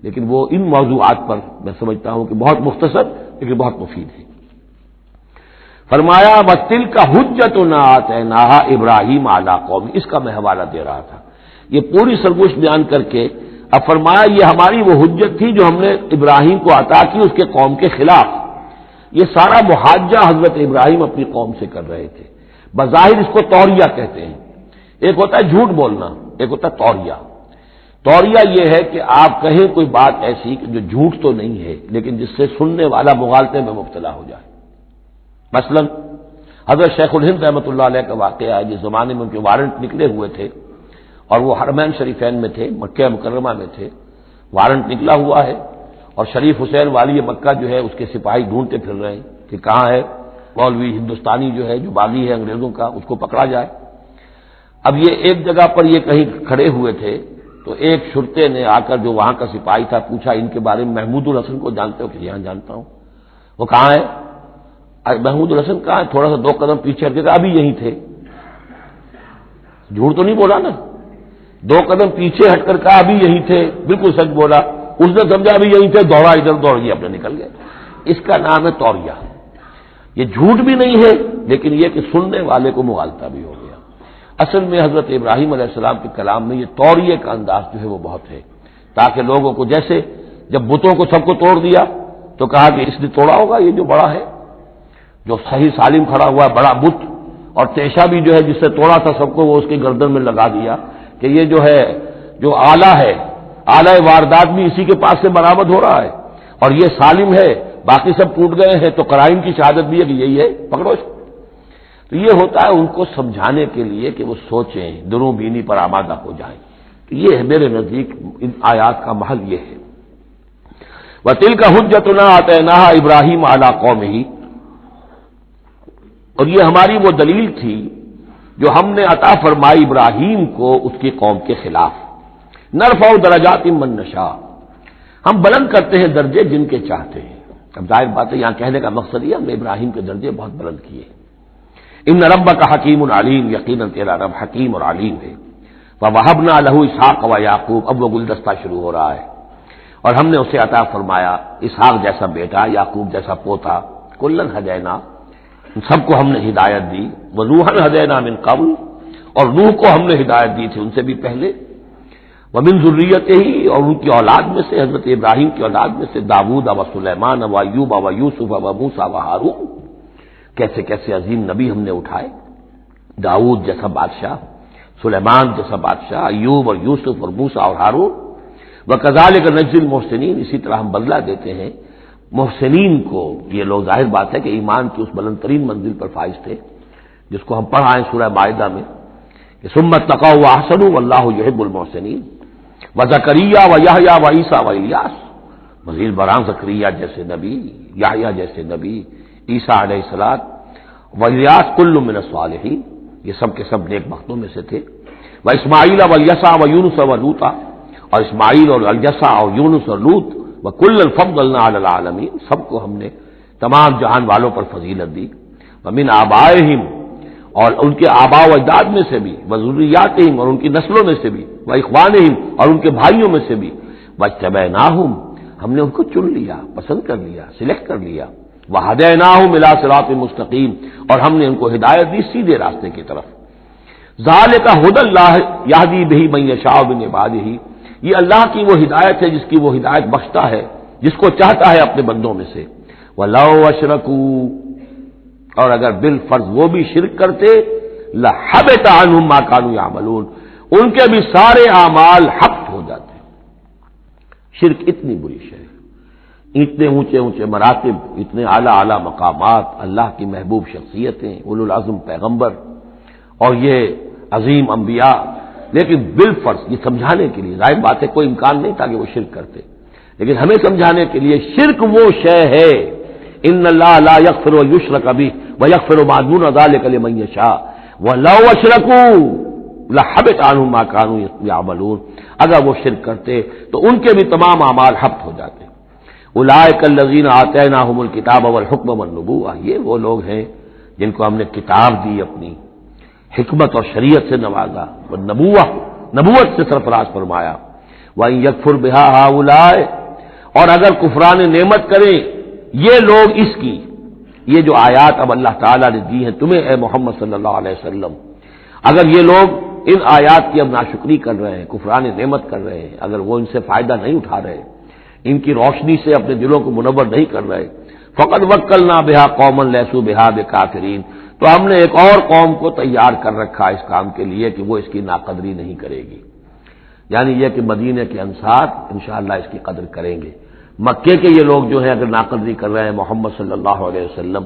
لیکن وہ ان موضوعات پر میں سمجھتا ہوں کہ بہت مختصر لیکن بہت مفید ہے. فرمایا وَتِلْكَ حُجَّتُنَا آتَيْنَاهَا إِبْرَاهِيمَ عَلَىٰ قَوْمِهِ، اس کا میں حوالہ دے رہا تھا. یہ پوری سرگوش بیان کر کے اب فرمایا یہ ہماری وہ حجت تھی جو ہم نے ابراہیم کو عطا کی اس کے قوم کے خلاف. یہ سارا محاجہ حضرت ابراہیم اپنی قوم سے کر رہے تھے. بظاہر اس کو توریہ کہتے ہیں. ایک ہوتا ہے جھوٹ بولنا، ایک ہوتا ہے توریہ. توریہ یہ ہے کہ آپ کہیں کوئی بات ایسی کہ جو جھوٹ تو نہیں ہے لیکن جس سے سننے والا مغالطے میں مبتلا ہو جائے. مثلا حضرت شیخ الہند رحمۃ اللہ علیہ کا واقعہ ہے، جس زمانے میں ان کے وارنٹ نکلے ہوئے تھے اور وہ حرمین شریفین میں تھے، مکہ مکرمہ میں تھے، وارنٹ نکلا ہوا ہے اور شریف حسین والی مکہ جو ہے اس کے سپاہی ڈھونڈتے پھر رہے ہیں کہ کہاں ہے مولوی ہندوستانی جو ہے جو باغی ہے انگریزوں کا، اس کو پکڑا جائے. اب یہ ایک جگہ پر یہ کہیں کھڑے ہوئے تھے تو ایک شرطے نے آ کر جو وہاں کا سپاہی تھا پوچھا ان کے بارے میں محمود الحسن کو جانتے ہو؟ کہ یہاں جانتا ہوں. وہ کہاں ہے؟ محمود الحسن کہاں ہے؟ تھوڑا سا 2 قدم پیچھے ہٹ کے کہا ابھی یہیں تھے. جھوٹ تو نہیں بولا نا، 2 قدم پیچھے ہٹ کر کہا ابھی یہیں تھے، بالکل سچ بولا. اس نے سمجھا ابھی یہیں تھے، دوڑا ادھر دوڑ گیا اپنے نکل گیا. اس کا نام ہے توریہ. یہ جھوٹ بھی نہیں ہے لیکن یہ کہ سننے والے کو مغالطہ بھی ہو گیا. اصل میں حضرت ابراہیم علیہ السلام کے کلام میں یہ توریہ کا انداز جو ہے وہ بہت ہے، تاکہ لوگوں کو جیسے جب بتوں کو سب کو توڑ دیا تو کہا کہ اس نے توڑا ہوگا یہ جو بڑا ہے، جو صحیح سالم کھڑا ہوا ہے بڑا بت، اور تیشا بھی جو ہے جس سے توڑا تھا سب کو وہ اس کے گردن میں لگا دیا کہ یہ جو ہے جو آلہ ہے، آلہ واردات بھی اسی کے پاس سے برآمد ہو رہا ہے اور یہ سالم ہے، باقی سب ٹوٹ گئے ہیں تو قرائن کی شہادت بھی ہے کہ یہی ہے، پکڑو اس کو. تو یہ ہوتا ہے ان کو سمجھانے کے لیے کہ وہ سوچیں، دروں بینی پر آمادہ ہو جائیں. تو یہ ہے میرے نزدیک ان آیات کا محل یہ ہے. وَتِلْكَ حُجَّتُنَا آتَيْنَاهَا إِبْرَاهِيمَ عَلَىٰ قَوْمِهِ، اور یہ ہماری وہ دلیل تھی جو ہم نے عطا فرمائی ابراہیم کو اس کی قوم کے خلاف. نرفع درجات من نشاء، ہم بلند کرتے ہیں درجے جن کے چاہتے ہیں. اب ظاہر بات ہے یہاں کہنے کا مقصد یہ ہم نے ابراہیم کے درجے بہت بلند کیے. ان ربک حکیم علیم، یقیناً تیرا رب حکیم اور علیم ہے. وَوَهَبْنَا لَهُ إِسْحَاقَ وَيَعْقُوبَ، اب وہ گلدستہ شروع ہو رہا ہے. اور ہم نے اسے عطا فرمایا اسحاق جیسا بیٹا، یعقوب جیسا پوتا، کلن ہدینا، سب کو ہم نے ہدایت دی، ونوحا ہدینا من قبل، اور نوح کو ہم نے ہدایت دی تھی ان سے بھی پہلے، ومن ذریتہ، اور ان کی اولاد میں سے حضرت ابراہیم کی اولاد میں سے داؤد و سلیمان و ایوب و یوسف و موسیٰ و ہارون، کیسے کیسے عظیم نبی ہم نے اٹھائے، داؤد جیسا بادشاہ، سلیمان جیسا بادشاہ، ایوب اور یوسف اور موسیٰ اور ہارون، وکذالک نجزی المحسنین، اسی طرح ہم بدلہ دیتے ہیں محسنین کو۔ یہ لوگ ظاہر بات ہے کہ ایمان کی اس بلند ترین منزل پر فائز تھے جس کو ہم پڑھائیں سورہ مائدہ میں کہ ثم اتقوا واحسنوا واللہ یحب المحسنین، وزکریا و یحییٰ و عیسیٰ و الیاس، مزید برآں زکریا جیسے نبی، یحییٰ جیسے نبی، عیسیٰ علیہ السلام و الیاس کل من الصالحین، یہ سب کے سب نیک بختوں میں سے تھے، و اسماعیل و الیسع و یونس و لوطا، اور اسماعیل اور الیسع اور یونس اور لوط، وکلا فضلنا علی العالمین، سب کو ہم نے تمام جہان والوں پر فضیلت دی، ومن آبائہم، اور ان کے آباء و اجداد میں سے بھی، وذریاتہم، اور ان کی نسلوں میں سے بھی، واخوانہم، اور ان کے بھائیوں میں سے بھی، واجتبیناہم، ہم نے ان کو چن لیا، پسند کر لیا، سلیکٹ کر لیا، وہدیناہم الی صراط مستقیم، اور ہم نے ان کو ہدایت دی سیدھے راستے کی طرف۔ ذالک ھدی اللہ یہدی بہ من یشاء من عبادہ، یہ اللہ کی وہ ہدایت ہے جس کی وہ ہدایت بخشتا ہے جس کو چاہتا ہے اپنے بندوں میں سے۔ وَلَوْ أَشْرَكُوا، اور اگر بالفرض وہ بھی شرک کرتے، لَحَبِطَ عَنْهُمْ مَا كَانُوا يَعْمَلُونَ، ان کے بھی سارے اعمال حبط ہو جاتے۔ شرک اتنی بری شے ہے، اتنے اونچے اونچے مراتب، اتنے اعلیٰ اعلیٰ مقامات، اللہ کی محبوب شخصیتیں، اولو العزم پیغمبر اور یہ عظیم انبیاء، لیکن بالفرض یہ سمجھانے کے لیے، ظاہر بات ہے کوئی امکان نہیں تھا کہ وہ شرک کرتے، لیکن ہمیں سمجھانے کے لیے شرک وہ شے ہے، ان اللہ لا یغفر ان یشرک بہ ویغفر ما دون ذلک لمن یشاء ولو اشرکوا لحبط عنہم ما كانوا یعملون، اگر وہ شرک کرتے تو ان کے بھی تمام اعمال حبط ہو جاتے۔ اولئک الذین آتیناہم الکتاب والحکم والنبوۃ، یہ وہ لوگ ہیں جن کو ہم نے کتاب دی، اپنی حکمت اور شریعت سے نوازا، نبوت سے سرفراز فرمایا۔ وَإِن يَكْفُرْ بِهَا هَؤُلَاءِ، اور اگر کفران نعمت کریں یہ لوگ اس کی، یہ جو آیات اب اللہ تعالیٰ نے دی ہیں تمہیں اے محمد صلی اللہ علیہ وسلم، اگر یہ لوگ ان آیات کی اب ناشکری کر رہے ہیں، کفران نعمت کر رہے ہیں، اگر وہ ان سے فائدہ نہیں اٹھا رہے، ان کی روشنی سے اپنے دلوں کو منور نہیں کر رہے، فقد وکلنا بہا قوما لیسوا بہا بکافرین، تو ہم نے ایک اور قوم کو تیار کر رکھا اس کام کے لیے کہ وہ اس کی ناقدری نہیں کرے گی، یعنی یہ کہ مدینے کے انصار انشاءاللہ اس کی قدر کریں گے۔ مکے کے یہ لوگ جو ہیں اگر ناقدری کر رہے ہیں محمد صلی اللہ علیہ وسلم،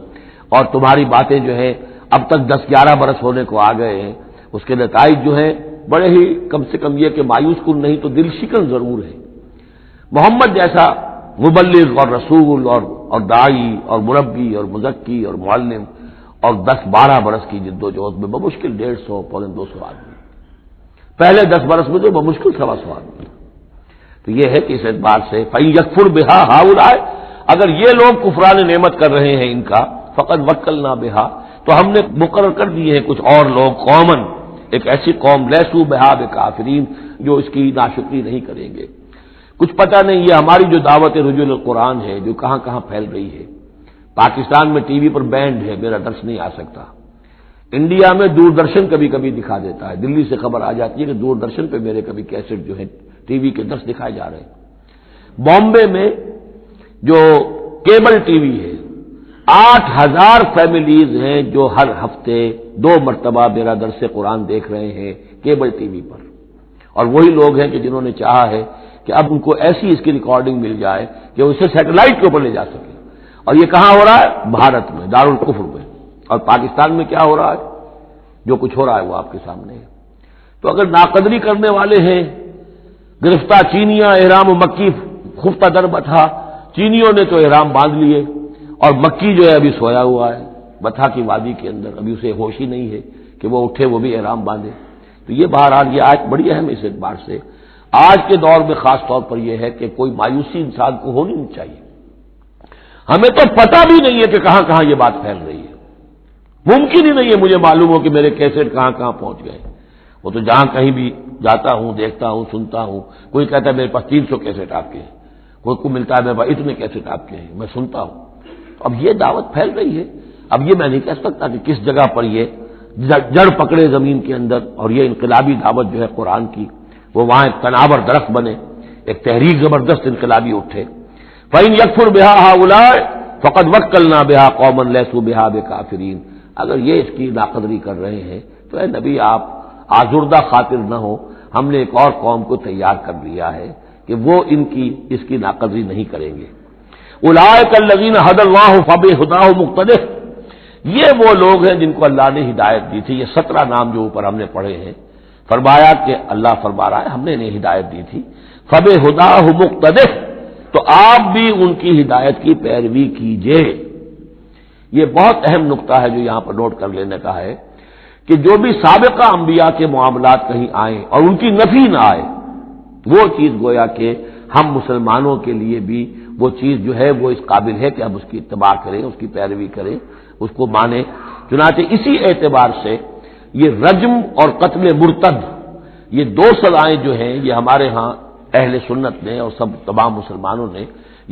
اور تمہاری باتیں جو ہیں اب تک 10-11 برس ہونے کو آ گئے ہیں، اس کے نتائج جو ہیں بڑے ہی کم سے کم یہ کہ مایوس کن نہیں تو دل شکن ضرور ہے۔ محمد جیسا مبلغ اور رسول اور داعی اور مربی اور مزکی اور معلم، اور 10-12 برس کی جد و جہد میں بمشکل 150 پونے 200 آدمی، پہلے 10 برس میں تو بمشکل 125 آدمی۔ تو یہ ہے کہ اس اعتبار سے فَإِن يَكْفُرْ بِهَا هَؤُلَاءِ، اگر یہ لوگ کفران نعمت کر رہے ہیں ان کا، فقد وکلنا بہا، تو ہم نے مقرر کر دیے ہیں کچھ اور لوگ، قومن، ایک ایسی قوم لیسوا بہا بکافرین، جو اس کی ناشکری نہیں کریں گے۔ کچھ پتہ نہیں یہ ہماری جو دعوت رجوع القرآن ہے جو کہاں کہاں پھیل رہی ہے، پاکستان میں ٹی وی پر بینڈ ہے، میرا درس نہیں آ سکتا، انڈیا میں دوردرشن کبھی کبھی دکھا دیتا ہے، دلی سے خبر آ جاتی ہے کہ دوردرشن پہ میرے کبھی کیسٹ جو ہے ٹی وی کے درس دکھائے جا رہے ہیں۔ بامبے میں جو کیبل ٹی وی ہے، 8000 فیملیز ہیں جو ہر ہفتے 2 مرتبہ میرا درس قرآن دیکھ رہے ہیں کیبل ٹی وی پر، اور وہی لوگ ہیں کہ جنہوں نے چاہا ہے کہ اب ان کو ایسی اس کی ریکارڈنگ مل جائے کہ اسے سیٹلائٹ کے اوپر لے جا سکے، اور یہ کہاں ہو رہا ہے؟ بھارت میں، دارالکفر میں، اور پاکستان میں کیا ہو رہا ہے؟ جو کچھ ہو رہا ہے وہ آپ کے سامنے ہے۔ تو اگر ناقدری کرنے والے ہیں، گرفتہ چینیاں احرام و مکی خفتہ در بٹھا، چینیوں نے تو احرام باندھ لیے، اور مکی جو ہے ابھی سویا ہوا ہے بتھا کی وادی کے اندر، ابھی اسے ہوش ہی نہیں ہے کہ وہ اٹھے وہ بھی احرام باندھے۔ تو یہ بہرحال یہ آج بڑی اہم ہے اس اعتبار سے، آج کے دور میں خاص طور پر یہ ہے کہ کوئی مایوسی انسان کو ہونی نہیں چاہیے۔ ہمیں تو پتہ بھی نہیں ہے کہ کہاں کہاں یہ بات پھیل رہی ہے، ممکن ہی نہیں ہے مجھے معلوم ہو کہ میرے کیسٹ کہاں کہاں پہنچ گئے۔ وہ تو جہاں کہیں بھی جاتا ہوں، دیکھتا ہوں، سنتا ہوں، کوئی کہتا ہے میرے پاس 300 کیسٹ آپ کے ہیں، خود کو ملتا ہے میں اتنے کیسٹ آپ کے ہیں میں سنتا ہوں. اب یہ دعوت پھیل رہی ہے. اب یہ میں نہیں کہہ سکتا کہ کس جگہ پر یہ جڑ پکڑے زمین کے اندر اور یہ انقلابی دعوت جو ہے قرآن کی وہ وہاں ایک تناور درخت بنے, ایک تحریک زبردست انقلابی اٹھے. فَإِن يَكْفُرْ بِهَا هَؤُلَاءِ فَقَدْ وَكَّلْنَا بِهَا قَوْمًا لَيْسُوا بِهَا بِكَافِرِينَ. اگر یہ اس کی ناقدری کر رہے ہیں تو اے نبی آپ آزردہ خاطر نہ ہو, ہم نے ایک اور قوم کو تیار کر لیا ہے کہ وہ اس کی ناقدری نہیں کریں گے. اولئک الذین ھدی اللہ فبہداہ مقتدہ, یہ وہ لوگ ہیں جن کو اللہ نے ہدایت دی تھی. یہ 17 نام جو اوپر ہم نے پڑھے ہیں, فرمایا کہ اللہ فرما رہا ہے ہم نے انہیں ہدایت دی تھی. فبہداہ مقتدہ, تو آپ بھی ان کی ہدایت کی پیروی کیجئے. یہ بہت اہم نقطہ ہے جو یہاں پر نوٹ کر لینے کا ہے کہ جو بھی سابقہ انبیاء کے معاملات کہیں آئیں اور ان کی نفی نہ آئے, وہ چیز گویا کہ ہم مسلمانوں کے لیے بھی وہ چیز جو ہے وہ اس قابل ہے کہ ہم اس کی اتباع کریں, اس کی پیروی کریں, اس کو مانیں. چنانچہ اسی اعتبار سے یہ رجم اور قتل مرتد, یہ 2 سزائیں جو ہیں یہ ہمارے ہاں اہل سنت نے اور سب تمام مسلمانوں نے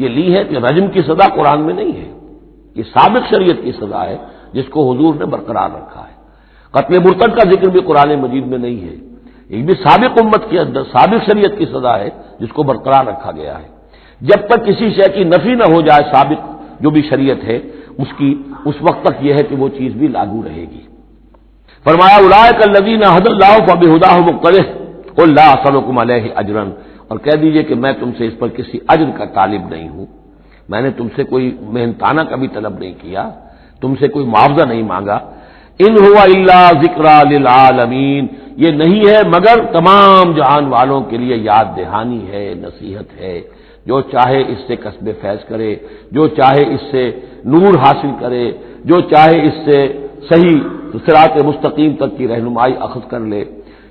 یہ لی ہے کہ رجم کی سزا قرآن میں نہیں ہے, یہ سابق شریعت کی سزا ہے جس کو حضور نے برقرار رکھا ہے. قتل مرتد کا ذکر بھی قرآن مجید میں نہیں ہے, یہ بھی سابق امت کے اندر سابق شریعت کی سزا ہے جس کو برقرار رکھا گیا ہے. جب تک کسی شے کی نفی نہ ہو جائے سابق جو بھی شریعت ہے اس کی, اس وقت تک یہ ہے کہ وہ چیز بھی لاگو رہے گی. فرمایا اولئک الذین ھدی اللہ فبہداہ مقتدہ قل لا اسألکم علیہ اجرا, اور کہہ دیجئے کہ میں تم سے اس پر کسی اجر کا طالب نہیں ہوں, میں نے تم سے کوئی محنتانہ کبھی طلب نہیں کیا, تم سے کوئی معاوضہ نہیں مانگا. ان هو الا ذکری للعالمین, یہ نہیں ہے مگر تمام جہان والوں کے لیے یاد دہانی ہے, نصیحت ہے. جو چاہے اس سے کسب فیض کرے, جو چاہے اس سے نور حاصل کرے, جو چاہے اس سے صحیح صراط مستقیم تک کی رہنمائی اخذ کر لے,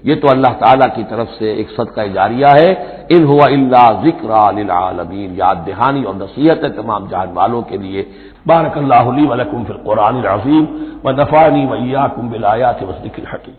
یہ تو اللہ تعالیٰ کی طرف سے ایک صدقہ جاریہ ہے. ان هو الا ذکری للعالمین, یاد دہانی اور نصیحت ہے تمام جہان والوں کے لیے. بارک اللہ لی ولکم فی القرآن العظیم ونفعنی وإیاکم بالآیات والذکر الحکیم.